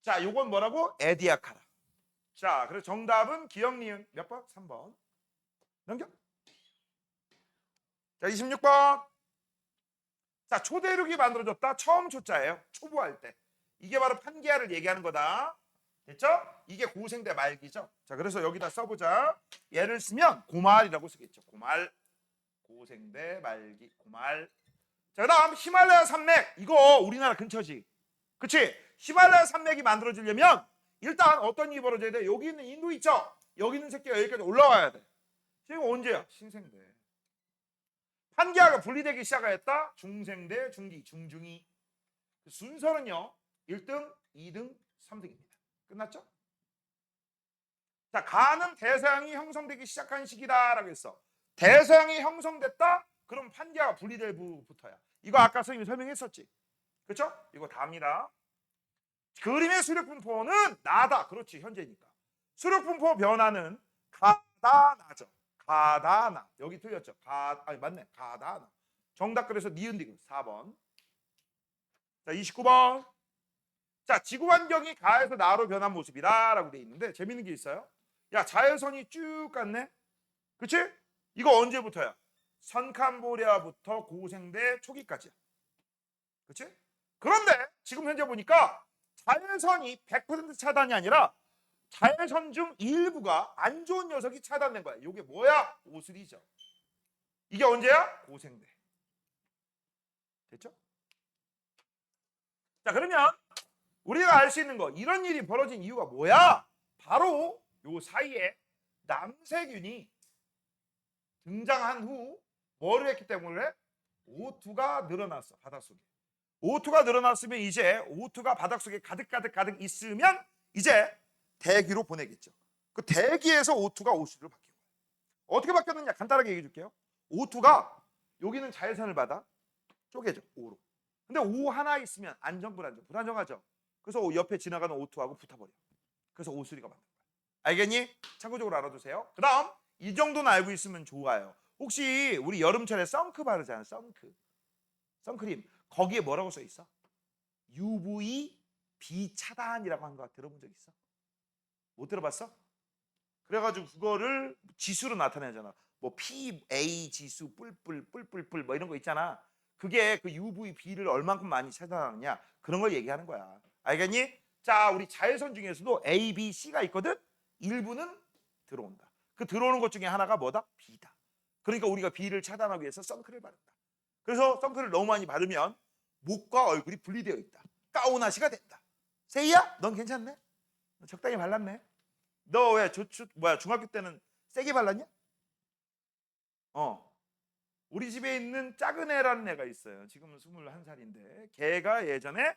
자 요건 뭐라고? 에디아카라. 자 그래서 정답은 기억 니은 몇 번? 3번. 넘겨. 자 26번. 자 초대륙이 만들어졌다. 처음 초자예요. 초보할 때. 이게 바로 판게아를 얘기하는 거다. 됐죠? 이게 고생대 말기죠. 자 그래서 여기다 써보자. 예를 쓰면 고말이라고 쓰겠죠. 고말. 고생대 말기 고말. 자 그다음 히말라야 산맥. 이거 우리나라 근처지. 그치? 히말라야 산맥이 만들어지려면 일단 어떤 일이 벌어져야 돼? 여기 있는 인도 있죠? 여기 있는 새끼가 여기까지 올라와야 돼. 지금 언제야? 신생대. 판기아가 분리되기 시작했다. 중생대, 중기, 중중이. 순서는요. 1등, 2등, 3등입니다. 끝났죠? 자, 가는 대서양이 형성되기 시작한 시기다라고 했어. 대서양이 형성됐다? 그럼 판기아가 분리될 부부터야. 이거 아까 선생님이 설명했었지. 그렇죠? 이거 답니다. 그림의 수력분포는 나다. 그렇지, 현재니까. 수력분포 변화는 가다나죠. 가다나. 여기 틀렸죠. 아니 맞네. 가다나. 정답 그래서 니은 디귿 4번. 자, 29번. 자, 지구 환경이 가에서 나로 변한 모습이다라고 돼 있는데 재밌는 게 있어요. 야, 자외선이 쭉 갔네. 그치? 이거 언제부터야? 선캄보리아부터 고생대 초기까지야. 그치? 그런데 지금 현재 보니까 자외선이 100% 차단이 아니라 자외선 중 일부가 안 좋은 녀석이 차단된 거야. 이게 뭐야? 오슬이죠. 이게 언제야? 고생대. 됐죠? 자, 그러면 우리가 알 수 있는 거 이런 일이 벌어진 이유가 뭐야? 바로 요 사이에 남세균이 등장한 후 뭐를 했기 때문에 O2가 늘어났어. 바닷속에. O2가 늘어났으면 이제 O2가 바닷속에 가득 있으면 이제 대기로 보내겠죠. 그 대기에서 O2가 O3로 바뀌는 거예요. 어떻게 바뀌었느냐 간단하게 얘기해 줄게요. O2가 여기는 자외선을 받아 쪼개져 O로. 근데 O 하나 있으면 안정 불안정하죠. 그래서 옆에 지나가는 O2하고 붙어버려. 그래서 O3가 만든 거야. 알겠니? 참고적으로 알아두세요. 그 다음 이 정도는 알고 있으면 좋아요. 혹시 우리 여름철에 선크 바르잖아. 선크림. 거기에 뭐라고 써 있어? UV 비차단이라고 한 거 들어본 적 있어? 못 들어봤어? 그래가지고 그거를 지수로 나타내잖아. 뭐 PA 지수 뿔뿔 뭐 이런 거 있잖아. 그게 그 UVB를 얼만큼 많이 차단하느냐 그런 걸 얘기하는 거야. 알겠니? 자, 우리 자외선 중에서도 A, B, C가 있거든. 일부는 들어온다. 그 들어오는 것 중에 하나가 뭐다? B다. 그러니까 우리가 B를 차단하기 위해서 선크림을 바른다. 그래서 선크림을 너무 많이 바르면 목과 얼굴이 분리되어 있다. 가오나시가 된다. 세이야? 넌 괜찮네? 적당히 발랐네. 너 왜 중학교 때는 세게 발랐냐? 우리 집에 있는 작은 애라는 애가 있어요. 지금은 21살인데 걔가 예전에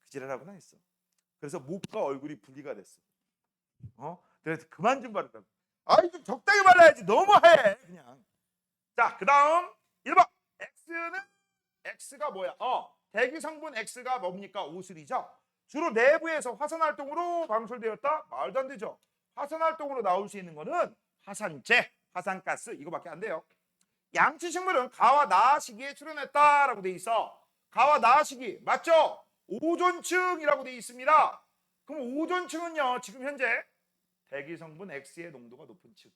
그 지랄하구나 했어. 그래서 목과 얼굴이 분리가 됐어. 그래서 그만 좀 바르라고. 아이 좀 적당히 발라야지. 너무해 그냥. 자, 그 다음 1번 X가 뭐야? 대기 성분 X가 뭡니까? O3죠. 주로 내부에서 화산 활동으로 방출되었다? 말도 안 되죠. 화산 활동으로 나올 수 있는 거는 화산재, 화산가스 이거밖에 안 돼요. 양치식물은 가와 나 시기에 출현했다라고 돼 있어. 가와 나 시기 맞죠? 오존층이라고 돼 있습니다. 그럼 오존층은요 지금 현재 대기 성분 X의 농도가 높은 층.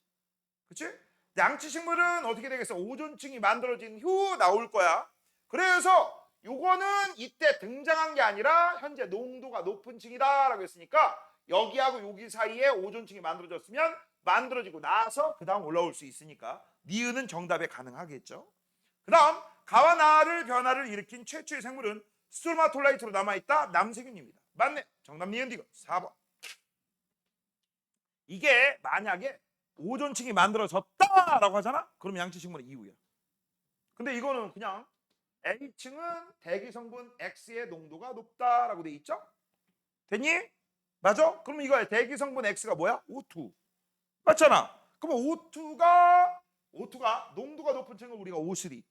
그치? 양치식물은 어떻게 되겠어? 오존층이 만들어진 후 나올 거야. 그래서 요거는 이때 등장한 게 아니라 현재 농도가 높은 층이다라고 했으니까 여기하고 여기 사이에 오존층이 만들어졌으면 만들어지고 나서 그 다음 올라올 수 있으니까 니은은 정답에 가능하겠죠. 그 다음 가와 나를 변화를 일으킨 최초의 생물은 스토마톨라이트로 남아있다. 남세균입니다. 맞네. 정답 니은 디귿 4번. 이게 만약에 오존층이 만들어졌다라고 하잖아. 그럼 양치식물은 이후야. 근데 이거는 그냥 A층은 대기 성분 X의 농도가 높다라고 돼 있죠? 됐니? 맞아? 그럼 이거야. 대기 성분 X가 뭐야? O2. 맞잖아. 그럼 O2가 농도가 높은 층을 우리가 O3.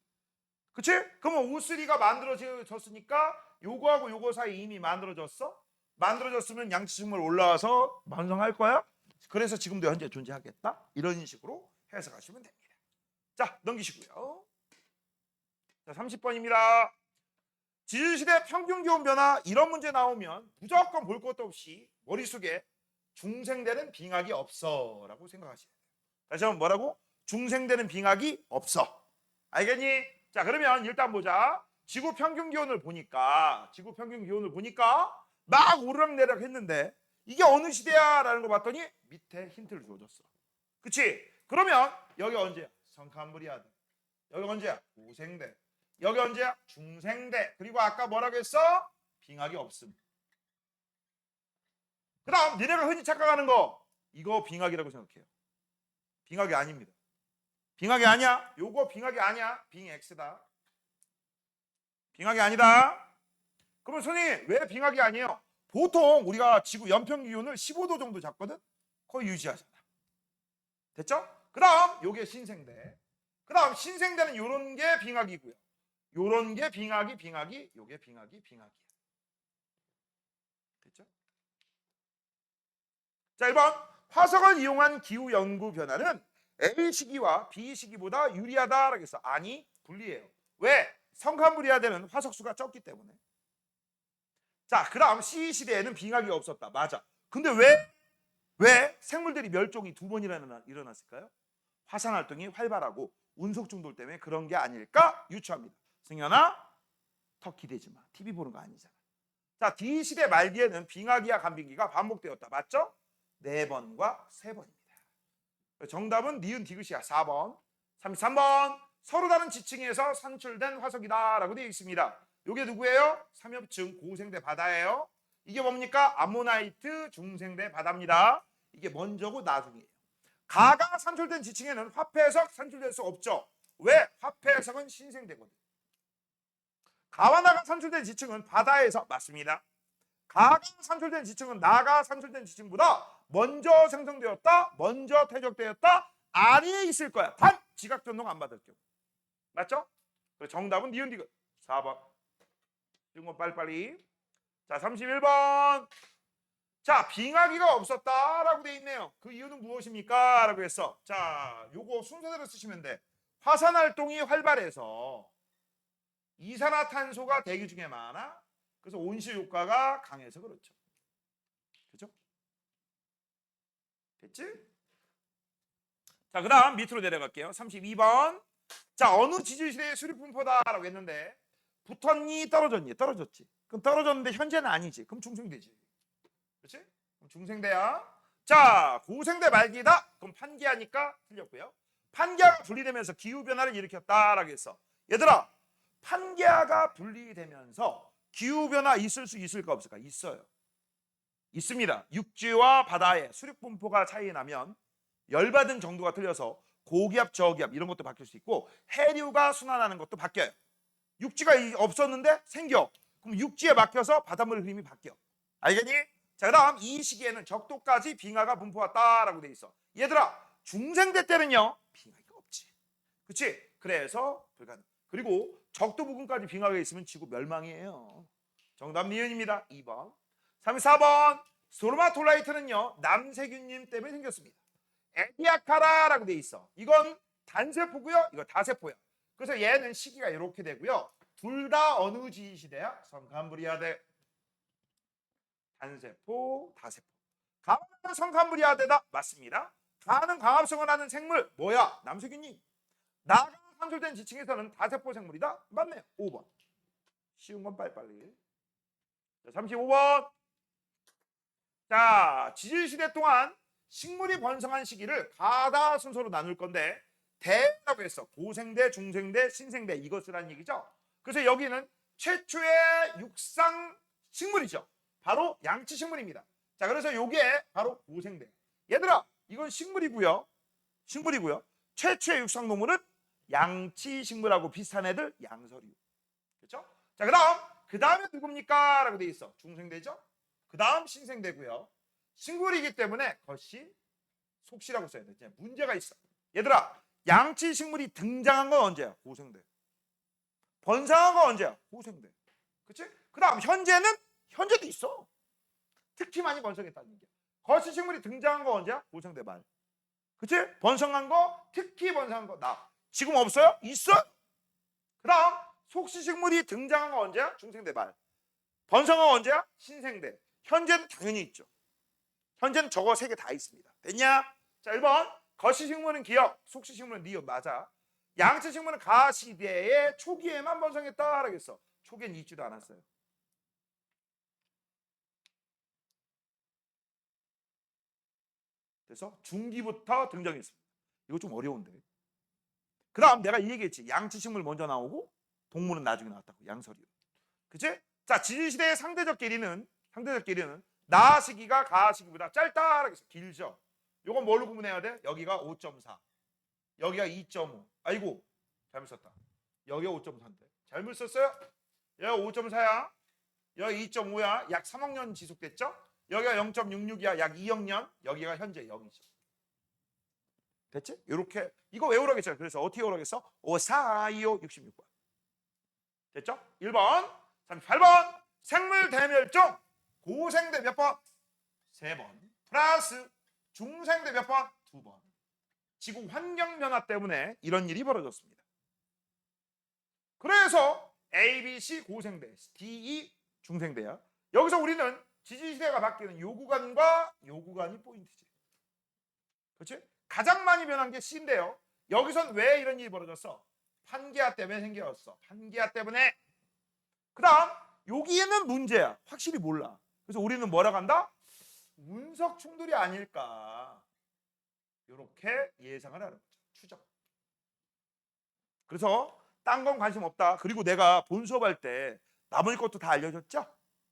그치? 그러면 O3가 만들어졌으니까 요거하고 요거 사이 이미 만들어졌어? 만들어졌으면 양치식물 올라와서 완성할 거야? 그래서 지금도 현재 존재하겠다? 이런 식으로 해석하시면 됩니다. 자, 넘기시고요. 자, 30번입니다. 지질시대 평균기온 변화 이런 문제 나오면 무조건 볼 것도 없이 머릿속에 중생되는 빙하기 없어 라고 생각하셔야 돼요. 다시 한번 뭐라고? 중생되는 빙하기 없어. 알겠니? 자, 그러면 일단 보자. 지구 평균 기온을 보니까 막 오르락내리락 했는데 이게 어느 시대야? 라는 거 봤더니 밑에 힌트를 줘줬어. 그치? 그러면 여기 언제야? 성칸브리아대. 여기 언제야? 고생대. 여기 언제야? 중생대. 그리고 아까 뭐라고 했어? 빙하기 없음. 그 다음 니네가 흔히 착각하는 거 이거 빙하기라고 생각해요. 빙하기 아닙니다. 빙하기 아니야. 요거 빙하기 아니야. 빙X다. 빙하기 아니다. 그러면 선생님 왜 빙하기 아니에요? 보통 우리가 지구 연평균 기온을 15도 정도 잡거든. 거의 유지하잖아. 됐죠? 그 다음 요게 신생대. 그 다음 신생대는 요런 게 빙하기고요. 요런 게 빙하기, 요게 빙하기야. 됐죠? 자, 1번 화석을 이용한 기후 연구 변화는 A 시기와 B 시기보다 유리하다라고 했어. 아니, 불리해요. 왜? 성칸브리아대는 화석수가 적기 때문에. 자, 그 다음 C 시대에는 빙하기가 없었다. 맞아. 근데 왜 생물들이 멸종이 2번 일어났을까요? 화산 활동이 활발하고 운석 중돌 때문에 그런 게 아닐까 유추합니다. 승현아, 더 기대지 마. TV 보는 거 아니잖아. 자, D 시대 말기에는 빙하기와 간빙기가 반복되었다. 맞죠? 4번과 3번입니다. 정답은 니은 디귿이야. 4번. 33번. 서로 다른 지층에서 산출된 화석이다 라고 되어 있습니다. 이게 누구예요? 삼엽층 고생대 바다예요. 이게 뭡니까? 암모나이트 중생대 바다입니다. 이게 먼저고 나중이에요. 가가 산출된 지층에는 화폐해석 산출될 수 없죠. 왜? 화폐해석은 신생대거든. 가와 나가 산출된 지층은 바다에서 맞습니다. 가가 산출된 지층은 나가 산출된 지층보다 먼저 생성되었다, 먼저 퇴적되었다, 아래에 있을 거야. 단 지각 전동 안 받을 경우. 맞죠? 그래서 정답은 니은 디귿 4번. 이런 거 빨리빨리. 자, 31번. 자, 빙하기가 없었다라고 돼 있네요. 그 이유는 무엇입니까? 라고 했어. 자, 요거 순서대로 쓰시면 돼. 화산 활동이 활발해서 이산화탄소가 대기 중에 많아. 그래서 온실 효과가 강해서 그렇죠. 그죠? 됐지? 자, 그 다음 밑으로 내려갈게요. 32번. 자, 어느 지질시대의 수립분포다라고 했는데 붙었니 떨어졌니? 떨어졌지. 그럼 떨어졌는데 현재는 아니지. 그럼 중생대지. 그렇지? 그럼 중생대야. 자, 고생대 말기다. 그럼 판기하니까 틀렸고요. 판기하가 분리되면서 기후변화를 일으켰다라고 했어. 얘들아, 판기하가 분리되면서 기후변화 있을 수 있을까 없을까? 있어요. 있습니다. 육지와 바다의 수륙분포가 차이 나면 열받은 정도가 틀려서 고기압, 저기압 이런 것도 바뀔 수 있고 해류가 순환하는 것도 바뀌어요. 육지가 없었는데 생겨. 그럼 육지에 막혀서 바닷물 흐름이 바뀌어. 알겠니? 자, 그다음 이 시기에는 적도까지 빙하가 분포했다라고 돼 있어. 얘들아, 중생대 때는요 빙하가 없지. 그렇지? 그래서 불가능. 그리고 적도 부근까지 빙하가 있으면 지구 멸망이에요. 정답 니은입니다. 2번. 34번. 스토마톨라이트는요 남세균님 때문에 생겼습니다. 에디아카라라고 돼 있어. 이건 단세포고요. 이거 다세포야. 그래서 얘는 시기가 이렇게 되고요. 둘 다 어느 지시대야? 성캄브리아대. 단세포, 다세포. 가는 성캄브리아대다. 맞습니다. 가는 광합성을 하는 생물 뭐야? 남세균님. 나가 산술된 지층에서는 다세포 생물이다. 맞네요. 5번. 쉬운 건 빨리빨리. 자, 35번. 자, 지질시대 동안 식물이 번성한 시기를 가다 순서로 나눌 건데 대라고 했어. 고생대, 중생대, 신생대 이것이란 얘기죠. 그래서 여기는 최초의 육상 식물이죠. 바로 양치 식물입니다. 자, 그래서 요게 바로 고생대. 얘들아, 이건 식물이고요. 식물이고요. 최초의 육상 동물은 양치 식물하고 비슷한 애들 양서류. 그렇죠? 자, 그다음에 누굽니까? 라고 돼 있어. 중생대죠. 그다음 신생대고요. 식물이기 때문에 것이 속시라고 써야 돼. 문제가 있어. 얘들아, 양치 식물이 등장한 건 언제야? 고생대. 번성한 건 언제야? 고생대. 그렇지? 그다음 현재도 있어. 특히 많이 번성했다는 얘기야. 거시 식물이 등장한 거 언제야? 고생대 말. 그렇지? 번성한 거, 특히 번성한 거 나. 지금 없어요? 있어. 그다음 속시 식물이 등장한 거 언제야? 중생대 말. 번성한 거 언제야? 신생대. 현재는 당연히 있죠. 현재는 저거 세 개 다 있습니다. 됐냐? 자, 1번. 거시식물은 기역, 속시식물은 니은. 맞아. 양치식물은 가시대의 초기에만 번성했다. 라겠어. 초기엔 있지도 않았어요. 그래서 중기부터 등장했습니다. 이거 좀 어려운데. 그 다음 내가 이 얘기했지. 양치식물 먼저 나오고 동물은 나중에 나왔다고. 양서류. 그치? 자, 지질시대의 상대적 길이는 나 시기가 가 시기보다 짧다. 라겠어. 길죠. 요건 뭘로 구분해야 돼? 여기가 5.4, 여기가 2.5. 아이고 잘못 썼다. 여기가 5.4인데 잘못 썼어요? 여기가 5.4야, 여기 2.5야. 약 3억 년 지속됐죠? 여기가 0.66이야. 약 2억 년. 여기가 현재 0이죠. 됐지? 요렇게 이거 외우라겠죠. 그래서 어떻게 외우라겠어? 5, 4, 2, 5, 66번. 됐죠? 1번. 38번. 생물 대멸종. 고생대 몇 번? 3번. 플러스 중생대 몇 번? 2번. 지구 환경 변화 때문에 이런 일이 벌어졌습니다. 그래서 A, B, C 고생대, D, E 중생대야. 여기서 우리는 지질시대가 바뀌는 요 구간과 요 구간이 포인트지. 그렇지? 가장 많이 변한 게 C인데요. 여기선 왜 이런 일이 벌어졌어? 판기아 때문에 생겼어. 판기아 때문에. 그 다음 여기에는 문제야. 확실히 몰라. 그래서 우리는 뭐라고 한다? 운석 충돌이 아닐까. 이렇게 예상을 하는 거죠. 추정. 그래서 딴 건 관심 없다. 그리고 내가 본 수업할 때 나머지 것도 다 알려줬죠?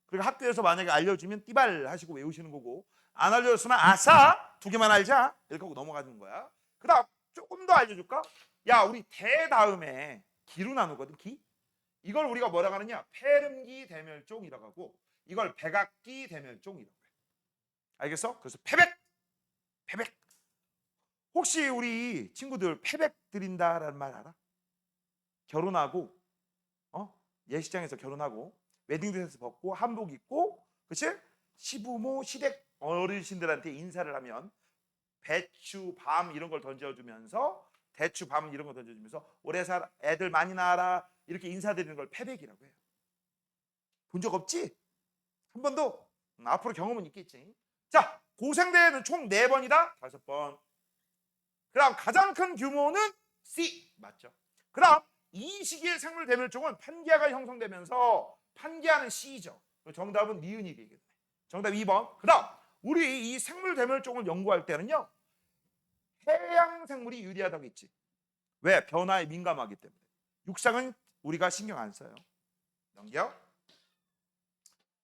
그리고 학교에서 만약에 알려주면 띠발 하시고 외우시는 거고, 안 알려줬으면 아싸 2개만 알자 이렇게 하고 넘어가는 거야. 그 다음 조금 더 알려줄까? 야, 우리 대 다음에 기로 나누거든. 기. 이걸 우리가 뭐라고 하느냐? 폐름기 대멸종이라고 하고, 이걸 백악기 대멸종이라고 해. 알겠어? 그래서 패백 패백. 혹시 우리 친구들 패백 드린다라는 말 알아? 결혼하고 예식장에서 결혼하고 웨딩드레스 벗고 한복 입고 그치? 시부모 시댁 어르신들한테 인사를 하면 배추 밤 이런 걸 던져주면서 대추 밤 이런 거 던져주면서 올해 살 애들 많이 낳아라 이렇게 인사드리는 걸 패백이라고 해요. 본 적 없지? 한 번도? 앞으로 경험은 있겠지. 자, 고생대회는 총 4번이다. 5번. 그다음 가장 큰 규모는 C 맞죠? 그다음 이 시기의 생물 대멸종은 판기아가 형성되면서 판기아는 C죠. 정답은 니은이 되겠네. 정답 2번. 그다음 우리 이 생물 대멸종을 연구할 때는요. 해양 생물이 유리하다고 했지. 왜? 변화에 민감하기 때문에. 육상은 우리가 신경 안 써요. 넘겨.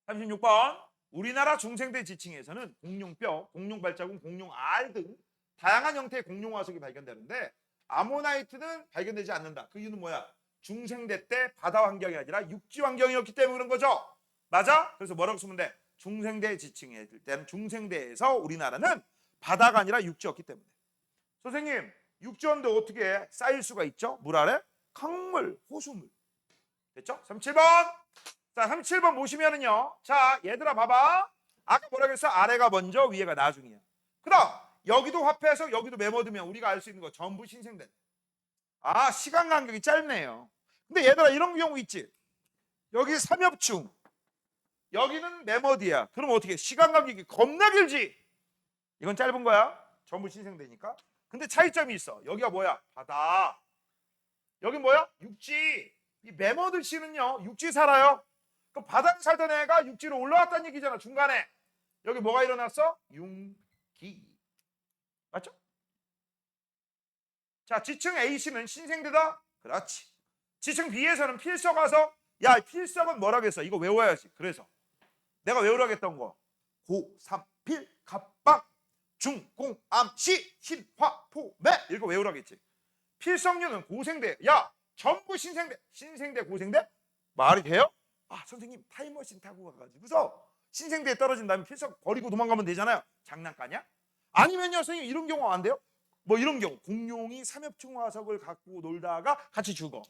36번. 우리나라 중생대 지층에서는 공룡뼈, 공룡발자국, 공룡알 등 다양한 형태의 공룡 화석이 발견되는데 아모나이트는 발견되지 않는다. 그 이유는 뭐야? 중생대 때 바다 환경이 아니라 육지 환경이었기 때문에 그런 거죠. 맞아? 그래서 뭐라고 쓰면 돼? 중생대 지층에 있을 때는 중생대에서 우리나라는 바다가 아니라 육지였기 때문에. 선생님, 육지인데 어떻게 쌓일 수가 있죠? 물 아래? 강물, 호수물. 됐죠? 37번. 자, 37번 보시면은요. 자, 얘들아 봐봐. 아까 뭐라 그랬어? 아래가 먼저, 위에가 나중이야. 그다음 여기도 화폐해서 여기도 메모두면 우리가 알 수 있는 거 전부 신생대. 아, 시간 간격이 짧네요. 근데 얘들아 이런 경우 있지. 여기 삼엽충. 여기는 메모디야. 그럼 어떻게? 시간 간격이 겁나 길지. 이건 짧은 거야. 전부 신생대니까. 근데 차이점이 있어. 여기가 뭐야? 바다. 여기 뭐야? 육지. 이 메모드 씨는요. 육지 살아요. 그럼 바다에 살던 애가 육지로 올라왔다는 얘기잖아. 중간에. 여기 뭐가 일어났어? 융기. 맞죠? 자, 지층 A씨는 신생대다. 그렇지. 지층 B에서는 필석 와서 야, 필석은 뭐라고 했어? 이거 외워야지. 그래서 내가 외우라고 했던 거. 고, 삼, 필, 갑박, 중, 공, 암, 시, 신, 화, 포, 매. 이거 외우라고 했지. 필석류는 고생대. 야, 전부 신생대. 신생대, 고생대? 말이 돼요? 아, 선생님 타임머신 타고 가가지고서 신생대에 떨어진 다음에 필석 버리고 도망가면 되잖아요. 장난까냐? 아니면요, 선생님 이런 경우 안 돼요? 뭐 이런 경우 공룡이 삼엽충 화석을 갖고 놀다가 같이 죽어.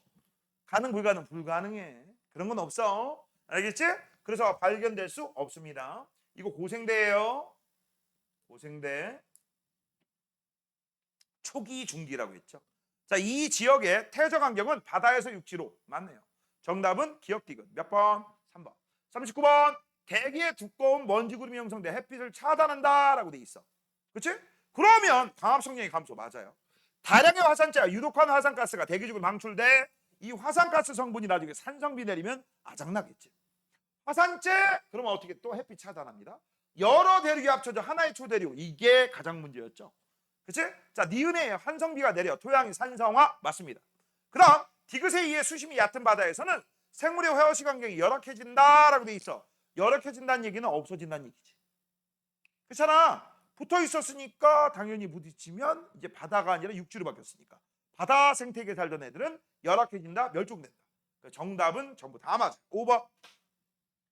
가능 불가능? 불가능해. 그런 건 없어. 알겠지? 그래서 발견될 수 없습니다. 이거 고생대예요. 고생대. 초기 중기라고 했죠. 자, 이 지역의 태저 간격은 바다에서 육지로 맞네요. 정답은 기억 디귿. 몇 번? 3번. 39번. 대기의 두꺼운 먼지 구름이 형성돼 햇빛을 차단한다라고 돼 있어. 그렇지? 그러면 광합성량이 감소 맞아요. 다량의 화산재와 유독한 화산가스가 대기 중으로 방출돼 이 화산가스 성분이 나중에 산성비 내리면 아작나겠지. 화산재 그러면 어떻게 또 햇빛 차단합니다. 여러 대륙이 합쳐져 하나의 초대륙 이게 가장 문제였죠. 그치? 자, 니은에 환성비가 내려 토양이 산성화 맞습니다. 그럼 디귿에 의해 수심이 얕은 바다에서는 생물의 회어시 환경이 열악해진다라고 돼 있어. 열악해진다는 얘기는 없어진다는 얘기지. 그렇잖아. 붙어 있었으니까 당연히 부딪히면 이제 바다가 아니라 육지로 바뀌었으니까 바다 생태계에 살던 애들은 열악해진다, 멸종된다. 정답은 전부 다 맞아요. 5번.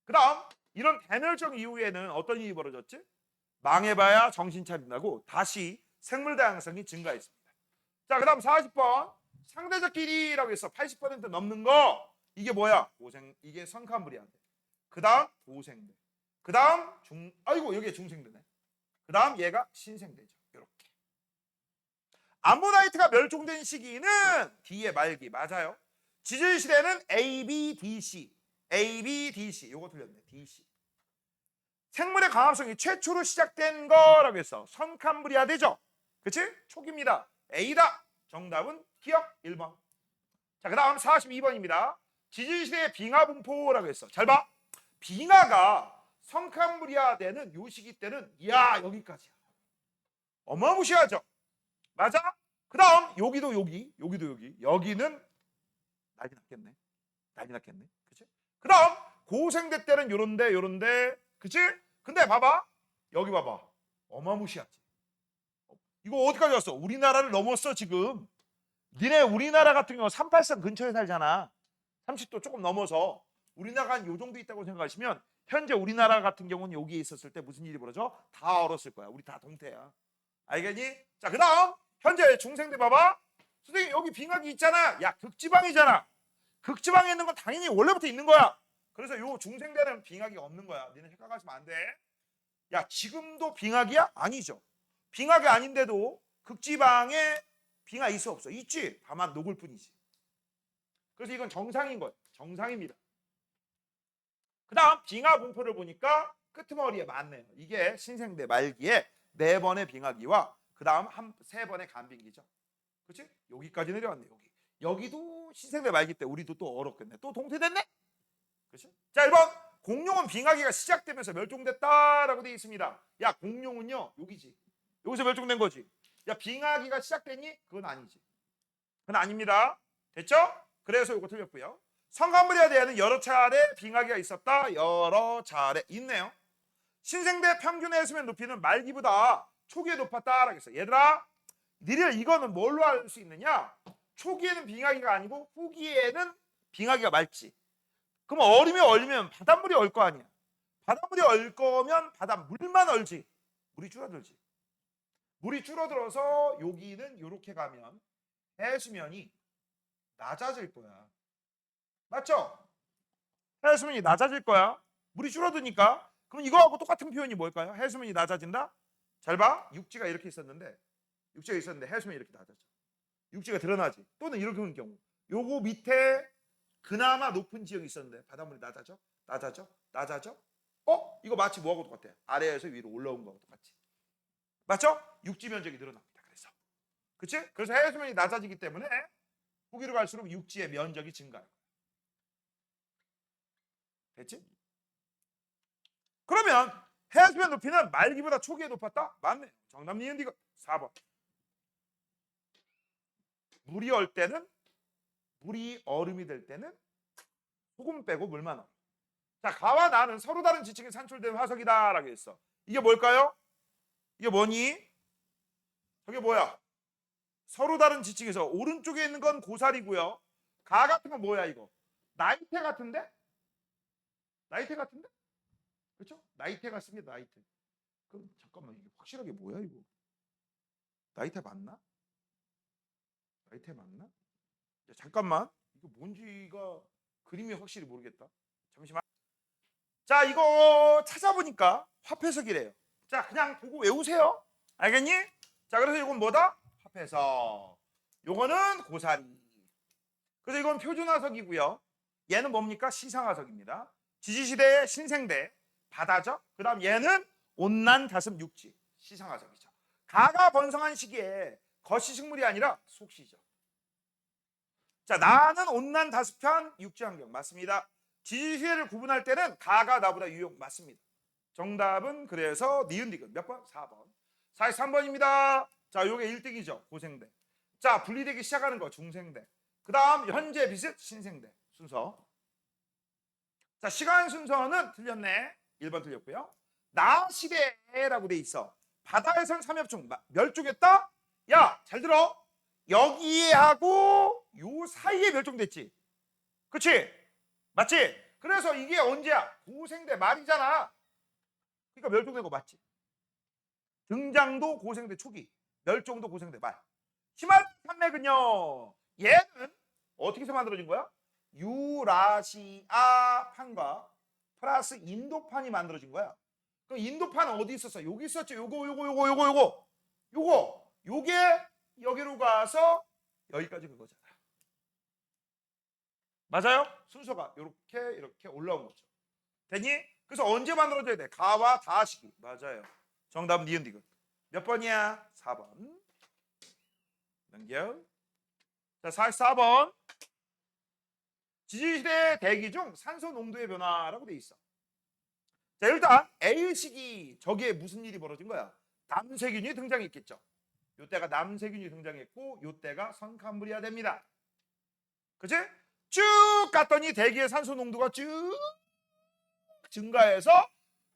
그 다음 이런 대멸종 이후에는 어떤 일이 벌어졌지? 망해봐야 정신 차린다고 다시 생물 다양성이 증가했습니다. 자, 그 다음 40번. 상대적 길이라고 해서 80% 넘는 거 이게 뭐야? 고생, 이게 성칸브리아인데. 그 다음 고생대. 그 다음 아이고 여기에 중생대네. 그 다음 얘가 신생대죠. 이렇게. 암모나이트가 멸종된 시기는 D의 말기 맞아요. 지질시대는 ABDC. ABDC. 요거 틀렸네. DC. 생물의 강합성이 최초로 시작된 거라고 해서 선캄브리아 대죠. 그치? 초기입니다. A다. 정답은 기억 1번. 자, 그 다음 42번입니다. 지질시대의 빙하분포라고 했어. 잘 봐. 빙하가 성캄브리아 대는 요 시기 때는 이야 여기까지야. 어마무시하죠. 맞아? 그 다음 여기도 여기, 여기도 여기. 여기는 난리 났겠네. 난리 났겠네. 그치? 그 다음 고생대 때는 요런데 요런데. 그치? 근데 봐봐. 여기 봐봐. 어마무시하지. 이거 어디까지 왔어? 우리나라를 넘었어 지금. 니네 우리나라 같은 경우 383 근처에 살잖아. 30도 조금 넘어서. 우리나라가 한 요 정도 있다고 생각하시면 현재 우리나라 같은 경우는 여기에 있었을 때 무슨 일이 벌어져? 다 얼었을 거야. 우리 다 동태야. 알겠니? 자, 그다음 현재 중생대 봐봐. 선생님 여기 빙하기 있잖아. 야, 극지방이잖아. 극지방에 있는 건 당연히 원래부터 있는 거야. 그래서 요 중생대는 빙하기가 없는 거야. 니네 헷갈리면 안 돼. 야, 지금도 빙하기야? 아니죠. 빙하기 아닌데도 극지방에 빙하 있어 없어? 있지. 다만 녹을 뿐이지. 그래서 이건 정상인 거예요. 정상입니다. 그 다음 빙하 분포를 보니까 끄트머리에 많네요. 이게 신생대 말기에 4번의 빙하기와 그 다음 3번의 간빙기죠. 그렇지? 여기까지 내려왔네. 여기도 신생대 말기 때 우리도 또 얼었겠네. 또 동태됐네. 그렇지? 자, 1번 공룡은 빙하기가 시작되면서 멸종됐다라고 되어 있습니다. 야, 공룡은요 여기지. 여기서 멸종된 거지. 야, 빙하기가 시작됐니? 그건 아니지. 그건 아닙니다. 됐죠? 그래서 이거 틀렸고요. 성캄브리아대에는 여러 차례 빙하기가 있었다. 여러 차례 있네요. 신생대 평균의 해수면 높이는 말기보다 초기에 높았다라고 했어. 얘들아, 니들 이거는 뭘로 알 수 있느냐? 초기에는 빙하기가 아니고 후기에는 빙하기가 맑지. 그럼 얼으면 바닷물이 얼 거 아니야. 바닷물이 얼 거면 바닷물만 얼지. 물이 줄어들지. 물이 줄어들어서 여기는 이렇게 가면 해수면이 낮아질 거야. 맞죠? 해수면이 낮아질 거야. 물이 줄어드니까. 그럼 이거하고 똑같은 표현이 뭘까요? 해수면이 낮아진다? 잘 봐. 육지가 이렇게 있었는데 해수면이 이렇게 낮아져. 육지가 드러나지. 또는 이런 경우. 요거 밑에 그나마 높은 지역이 있었는데 바닷물이 낮아져? 이거 마치 뭐하고 똑같아? 아래에서 위로 올라온 거하고 똑같지. 맞죠? 육지 면적이 늘어납니다. 그치? 그래서 해수면이 낮아지기 때문에 후기로 갈수록 육지의 면적이 증가해요. 됐지? 그러면 해수면 높이는 말기보다 초기에 높았다? 맞네. 정답 니은 이거 4번. 물이 얼음이 될 때는 소금 빼고 물만 얼어. 자, 가와 나는 서로 다른 지층에 산출된 화석이다 라고 했어. 이게 뭘까요? 이게 뭐니? 저게 뭐야? 서로 다른 지층에서 오른쪽에 있는 건 고사리고요. 가 같은 건 뭐야 이거? 나이테 같은데? 그렇죠? 나이테 같습니다. 나이테. 그럼 잠깐만, 이게 확실하게 뭐야 이거? 나이테 맞나? 야, 잠깐만, 이거 뭔지가 그림이 확실히 모르겠다. 잠시만. 자, 이거 찾아보니까 화폐석이래요. 자, 그냥 보고 외우세요. 알겠니? 자, 그래서 이건 뭐다? 화폐석. 요거는 고사리. 그래서 이건 표준화석이고요. 얘는 뭡니까? 시상화석입니다. 지지시대의 신생대 바다죠. 그 다음 얘는 온난 다습 육지 시상화석이죠. 가가 번성한 시기에 거시식물이 아니라 속시죠. 자, 나는 온난 다습한 육지 환경 맞습니다. 지지시대를 구분할 때는 가가 나보다 유용 맞습니다. 정답은 그래서 니은 디귿 몇 번? 4번. 43번입니다. 자, 요게 1등이죠. 고생대. 자, 분리되기 시작하는 거 중생대. 그 다음 현재 비슷 신생대 순서. 자, 시간 순서는 틀렸네. 1번 틀렸고요. 나시대라고 돼 있어. 바다에선 삼엽충 멸종했다? 야, 잘 들어. 여기에 하고 요 사이에 멸종됐지. 그치? 맞지? 그래서 이게 언제야? 고생대 말이잖아. 그러니까 멸종된 거 맞지? 등장도 고생대 초기, 멸종도 고생대 말. 히말라야 산맥은요, 얘는 어떻게 해서 만들어진 거야? 유라시아 판과 플러스 인도판이 만들어진 거야. 그럼 인도판은 어디 있었어? 여기 있었죠. 요게 여기로 가서 여기까지 간 거잖아. 맞아요? 순서가 이렇게 올라온 거죠. 되니? 그래서 언제 만들어져야 돼? 가와 다 시기. 맞아요. 정답은 니은 디귿. 몇 번이야? 4번. 넘겨. 자, 44번. 지지시대 대기 중 산소 농도의 변화라고 돼 있어. 자, 일단 A시기 저기에 무슨 일이 벌어진 거야? 남세균이 등장했겠죠. 요때가 남세균이 등장했고 요때가 성캄브리아 됩니다. 그치? 쭉 갔더니 대기의 산소 농도가 쭉 증가해서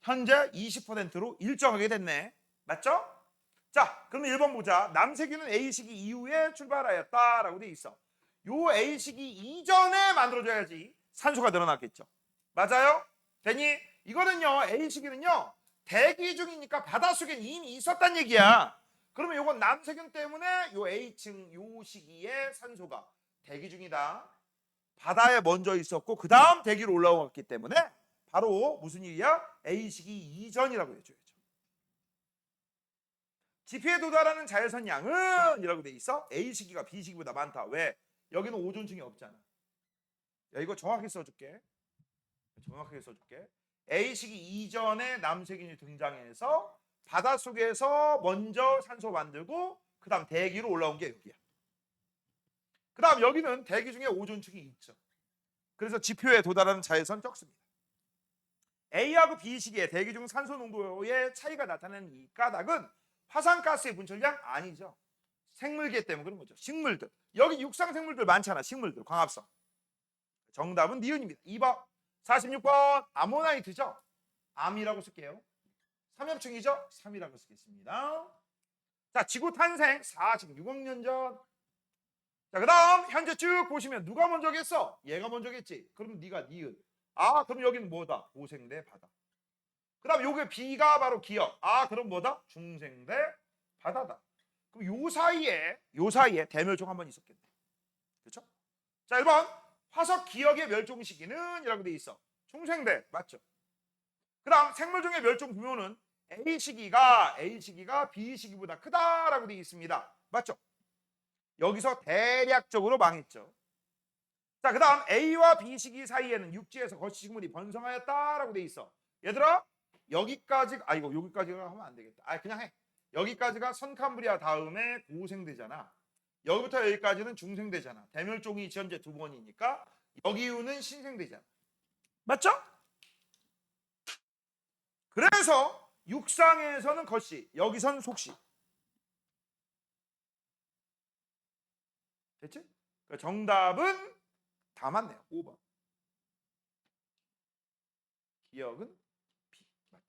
현재 20%로 일정하게 됐네. 맞죠? 자, 그러면 1번 보자. 남세균은 A시기 이후에 출발하였다라고 돼 있어. 요 A시기 이전에 만들어져야지 산소가 늘어났겠죠. 맞아요? 되니? 이거는요, A시기는요 대기 중이니까 바닷속에 이미 있었단 얘기야. 그러면 요건 남세균 때문에 요 A층 요 시기에 산소가 대기 중이다. 바다에 먼저 있었고 그 다음 대기로 올라왔기 때문에 바로 무슨 일이야? A시기 이전이라고 해줘야죠. 지표에 도달하는 자외선 양은 이라고 돼 있어. A시기가 B시기보다 많다. 왜? 여기는 오존층이 없잖아. 야, 이거 정확히 써줄게. A시기 이전에 남세균이 등장해서 바닷속에서 먼저 산소 만들고 그 다음 대기로 올라온 게 여기야. 그 다음 여기는 대기 중에 오존층이 있죠. 그래서 지표에 도달하는 자외선 적습니다. A하고 B시기에 대기 중 산소 농도의 차이가 나타나는 이 까닭은 화산가스의 분출량 아니죠. 생물계 때문에 그런 거죠. 식물들. 여기 육상 생물들 많잖아. 식물들. 광합성. 정답은 니은입니다. 2번. 46번. 아모나이트죠. 암이라고 쓸게요. 삼엽층이죠. 3이라고 쓰겠습니다. 자, 지구 탄생 46억 년 전. 자, 그 다음 현재 쭉 보시면 누가 먼저겠어? 얘가 먼저겠지. 그럼 네가 니은. 아, 그럼 여기는 뭐다? 고생대 바다. 그 다음 요게 B가 바로 기억. 아, 그럼 뭐다? 중생대 바다다. 그럼 요 사이에 대멸종 한번 있었겠네. 그렇죠? 자, 1번 화석 기억의 멸종 시기는 이라고 돼 있어. 중생대 맞죠? 그 다음 생물 중의 멸종 규모는 A시기가 B시기보다 크다라고 돼 있습니다. 맞죠? 여기서 대략적으로 망했죠. 자, 그 다음 A와 B시기 사이에는 육지에서 거시식물이 번성하였다라고 돼 있어. 얘들아, 여기까지가 하면 안 되겠다. 그냥 해. 여기까지가 선캄브리아 다음에 고생대잖아. 여기부터 여기까지는 중생대잖아. 대멸종이 현재 2번이니까 여기 이후는 신생대잖아. 맞죠? 그래서 육상에서는 겉시, 여기선 속시. 됐지? 그러니까 정답은 다 맞네요. 5번. 기억은 B. 맞죠?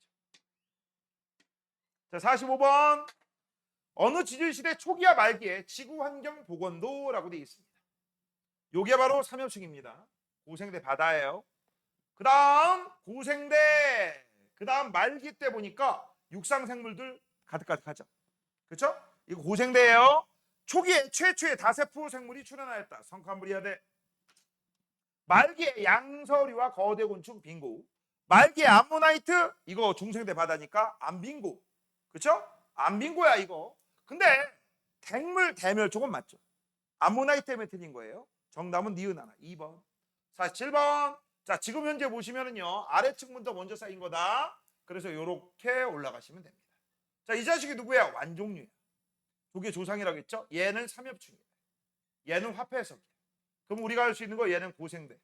자, 45번. 어느 지질시대 초기와 말기에 지구환경보건도라고 되어 있습니다. 요게 바로 삼엽층입니다. 고생대 바다예요. 그 다음 고생대, 그 다음 말기 때 보니까 육상생물들 가득가득하죠. 그렇죠? 이거 고생대예요. 초기에 최초의 다세포 생물이 출현하였다. 성캄브리아대. 말기에 양서류와 거대 곤충 빙고. 말기에 암모나이트, 이거 중생대 바다니까 암빙고. 그렇죠? 암빙고야 이거. 근데 생물 대멸종은 맞죠. 암모나이트 때문에 틀린 거예요. 정답은 니은 하나. 2번. 47번. 자, 지금 현재 보시면은요, 아래층부터 먼저 쌓인 거다. 그래서 이렇게 올라가시면 됩니다. 자, 이 자식이 누구야? 완종류야. 조개 조상이라고 했죠? 얘는 삼엽충이야. 얘는 화폐석이야. 그럼 우리가 할 수 있는 거 얘는 고생대.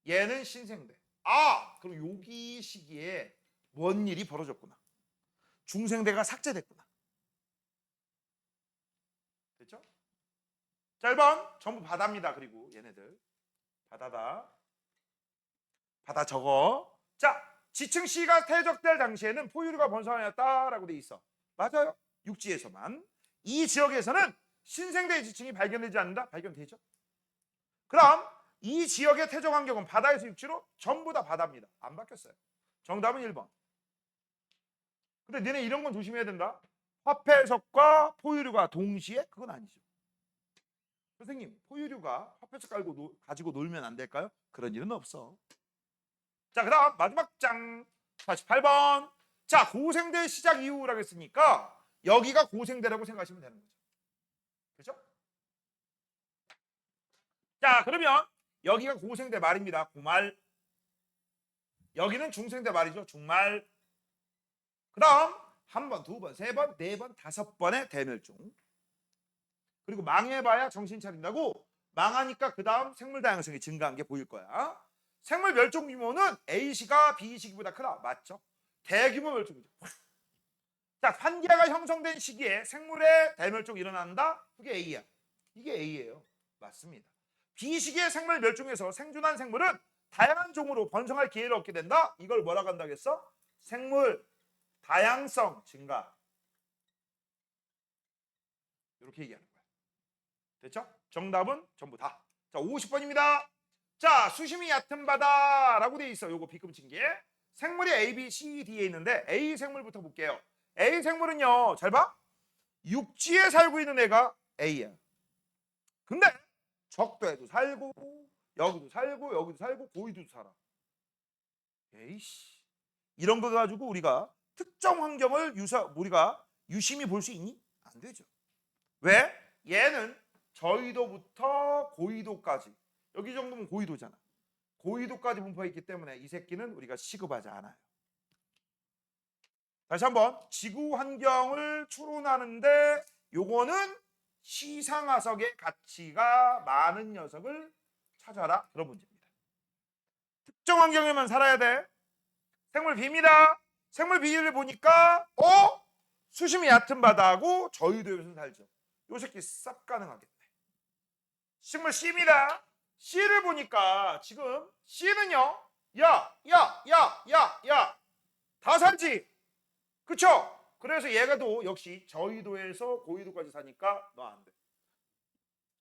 얘는 신생대. 아, 그럼 여기 시기에 뭔 일이 벌어졌구나. 중생대가 삭제됐구나. 됐죠? 자, 1번 전부 바다입니다. 그리고 얘네들 바다다. 바다 적어. 자, 지층 C가 퇴적될 당시에는 포유류가 번성하였다라고 돼 있어. 맞아요. 육지에서만. 이 지역에서는 신생대 지층이 발견되지 않는다? 발견되죠. 그럼 이 지역의 퇴적 환경은 바다에서 육지로 전부 다 바다입니다. 안 바뀌었어요. 정답은 1번. 근데 너네 이런 건 조심해야 된다. 화폐석과 포유류가 동시에? 그건 아니죠. 선생님, 포유류가 화폐석 가지고 놀면 안 될까요? 그런 일은 없어. 자, 그 다음 마지막 장 48번. 자, 고생대 시작 이후라고 했으니까 여기가 고생대라고 생각하시면 되는 거죠. 그렇죠? 자, 그러면 여기가 고생대 말입니다. 고말. 여기는 중생대 말이죠. 중말. 그 다음 한 번, 두 번, 세 번, 네 번, 5번의 대멸종. 그리고 망해봐야 정신 차린다고. 망하니까 그 다음 생물 다양성이 증가한 게 보일 거야. 생물 멸종 규모는 A시가 B시기보다 크다. 맞죠? 대규모 멸종이죠. 자, 환기가 형성된 시기에 생물의 대멸종이 일어난다. 그게 A야. 이게 A예요. 맞습니다. B시기의 생물 멸종에서 생존한 생물은 다양한 종으로 번성할 기회를 얻게 된다. 이걸 뭐라고 한다겠어? 생물 다양성 증가. 이렇게 얘기하는 거야. 됐죠? 정답은 전부 다. 자, 50번입니다. 자, 수심이 얕은 바다라고 돼 있어. 요거 B급 징계. 생물이 A, B, C, D에 있는데 A 생물부터 볼게요. A 생물은요, 잘 봐. 육지에 살고 있는 애가 A야. 근데 적도에도 살고 여기도 살고 여기도 살고 고위도 살아. 에이씨. 이런 거 가지고 우리가 특정 환경을 우리가 유심히 볼 수 있니? 안 되죠. 왜? 얘는 저위도부터 고위도까지 여기 정도면 고위도잖아. 고위도까지 분포해 있기 때문에 이 새끼는 우리가 시급하지 않아요. 다시 한번 지구 환경을 추론하는데 요거는 시상하석의 가치가 많은 녀석을 찾아라. 그런 문제입니다. 특정 환경에만 살아야 돼. 생물 B입니다. 생물 B를 보니까 수심이 얕은 바다하고 저위도에서 살죠. 요 새끼 쌉 가능하겠네. 식물 C입니다. C를 보니까 지금 C는요. 야 다 살지. 그쵸? 그래서 얘가도 역시 저위도에서 고위도까지 사니까 너 안 돼.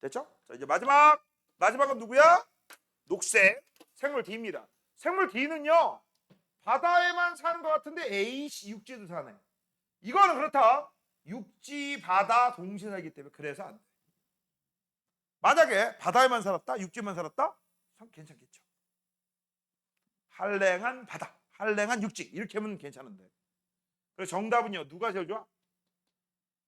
됐죠? 자, 이제 마지막은 누구야? 녹색 생물 D입니다. 생물 D는요. 바다에만 사는 것 같은데 A씨 육지에도 사네. 이거는 그렇다. 육지, 바다 동시에 살기 때문에 그래서 안 돼. 만약에 바다에만 살았다, 육지에만 살았다, 괜찮겠죠. 한랭한 바다, 한랭한 육지 이렇게 하면 괜찮은데. 그래서 정답은요. 누가 제일 좋아?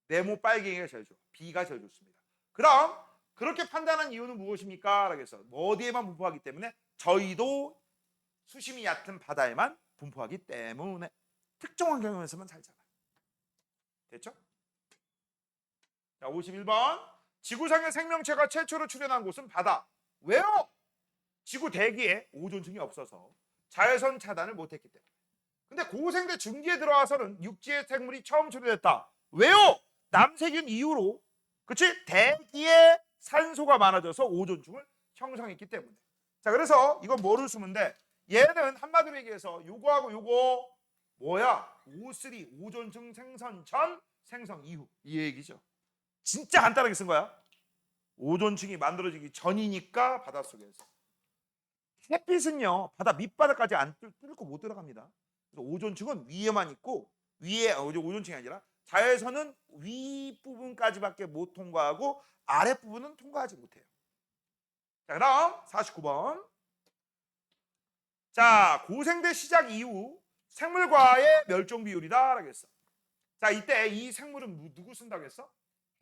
네모 빨갱이가 제일 좋아. B가 제일 좋습니다. 그럼 그렇게 판단한 이유는 무엇입니까? 라고 해서 어디에만 분포하기 때문에 저희도 수심이 얕은 바다에만 분포하기 때문에 특정 환경에서만 살잖아. 됐죠? 자, 51번. 지구상의 생명체가 최초로 출현한 곳은 바다. 왜요? 지구 대기에 오존층이 없어서 자외선 차단을 못했기 때문에. 근데 고생대 중기에 들어와서는 육지의 생물이 처음 출현했다. 왜요? 남세균 이후로 그치? 대기에 산소가 많아져서 오존층을 형성했기 때문에. 자, 그래서 이건 뭐를 쓰면 돼? 얘는 한마디로 얘기해서 요거하고 요거 뭐야? O3 오존층 생성 전 생성 이후 이 얘기죠. 진짜 간단하게 쓴 거야. 오존층이 만들어지기 전이니까 바닷속에서. 햇빛은요 바다 밑바닥까지 안 뚫고 못 들어갑니다. 그래서 오존층은 위에만 있고 위에 오존층이 아니라 자외선은 윗부분까지밖에 못 통과하고 아랫부분은 통과하지 못해요. 자, 그럼 49번. 자, 고생대 시작 이후 생물과의 멸종 비율이다 라고 했어. 자, 이때 이 생물은 누구 쓴다고 했어?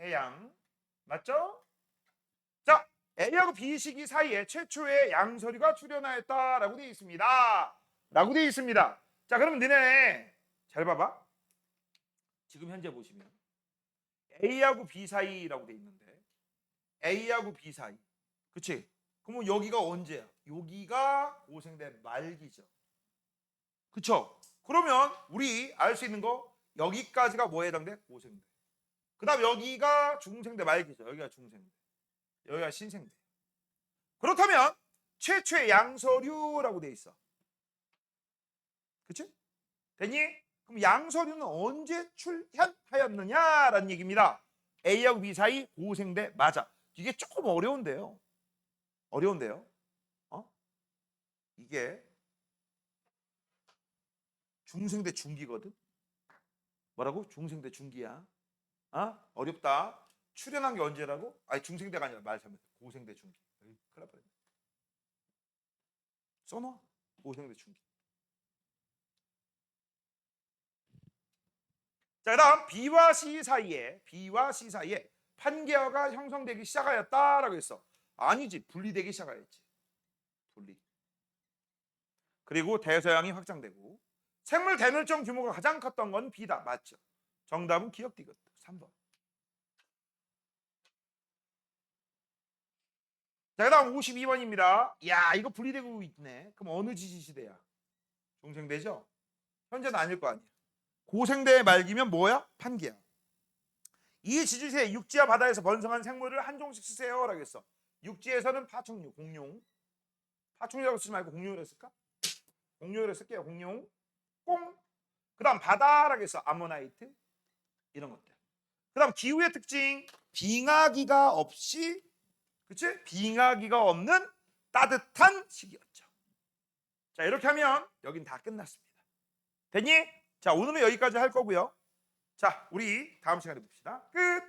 해양. 맞죠? 자, A하고 B 시기 사이에 최초의 양서류가 출현하였다라고 되어 있습니다. 라고 되어 있습니다. 자, 그러면 너네 잘 봐봐. 지금 현재 보시면 A하고 B 사이라고 되어 있는데 A하고 B 사이. 그치? 그러면 여기가 언제야? 여기가 고생대 말기죠. 그쵸? 그러면 우리 알 수 있는 거 여기까지가 뭐에 해당돼? 고생대. 그 다음 여기가 중생대 말기죠. 여기가 중생대. 여기가 신생대. 그렇다면 최초의 양서류라고 돼 있어. 그치? 됐니? 그럼 양서류는 언제 출현하였느냐라는 얘기입니다. A하고 B 사이 고생대 맞아. 이게 조금 어려운데요. 어려운데요. 이게 중생대 중기거든. 뭐라고? 중생대 중기야. 어렵다. 출현한 게 언제라고? 아니 중생대가 아니라 말 잘못. 고생대 중기. 큰일 날 뻔했네. 써놔. 고생대 중기. 자, 그다음 B와 C 사이에 판계어가 형성되기 시작하였다라고 했어. 아니지. 분리되기 시작하였지. 분리. 그리고 대서양이 확장되고 생물 대멸종 규모가 가장 컸던 건 B다. 맞죠? 정답은 기억 디귿 3번. 자, 그다음 52번입니다. 야, 이거 분리되고 있네. 그럼 어느 지지시대야? 중생대죠? 현재는 아닐 거 아니야. 고생대의 말기면 뭐야? 판기야. 이 지지시대 육지와 바다에서 번성한 생물을 한 종씩 쓰세요라고 했어. 육지에서는 파충류, 공룡. 파충류라고 쓰지 말고 공룡을 했을까? 공룡을 쓸게요. 공룡, 꽁. 그다음 바다라고 했어. 아모나이트. 이런 것들. 그다음 기후의 특징, 빙하기가 없이, 그치? 빙하기가 없는 따뜻한 시기였죠. 자, 이렇게 하면 여긴 다 끝났습니다. 됐니? 자, 오늘은 여기까지 할 거고요. 자, 우리 다음 시간에 봅시다. 끝.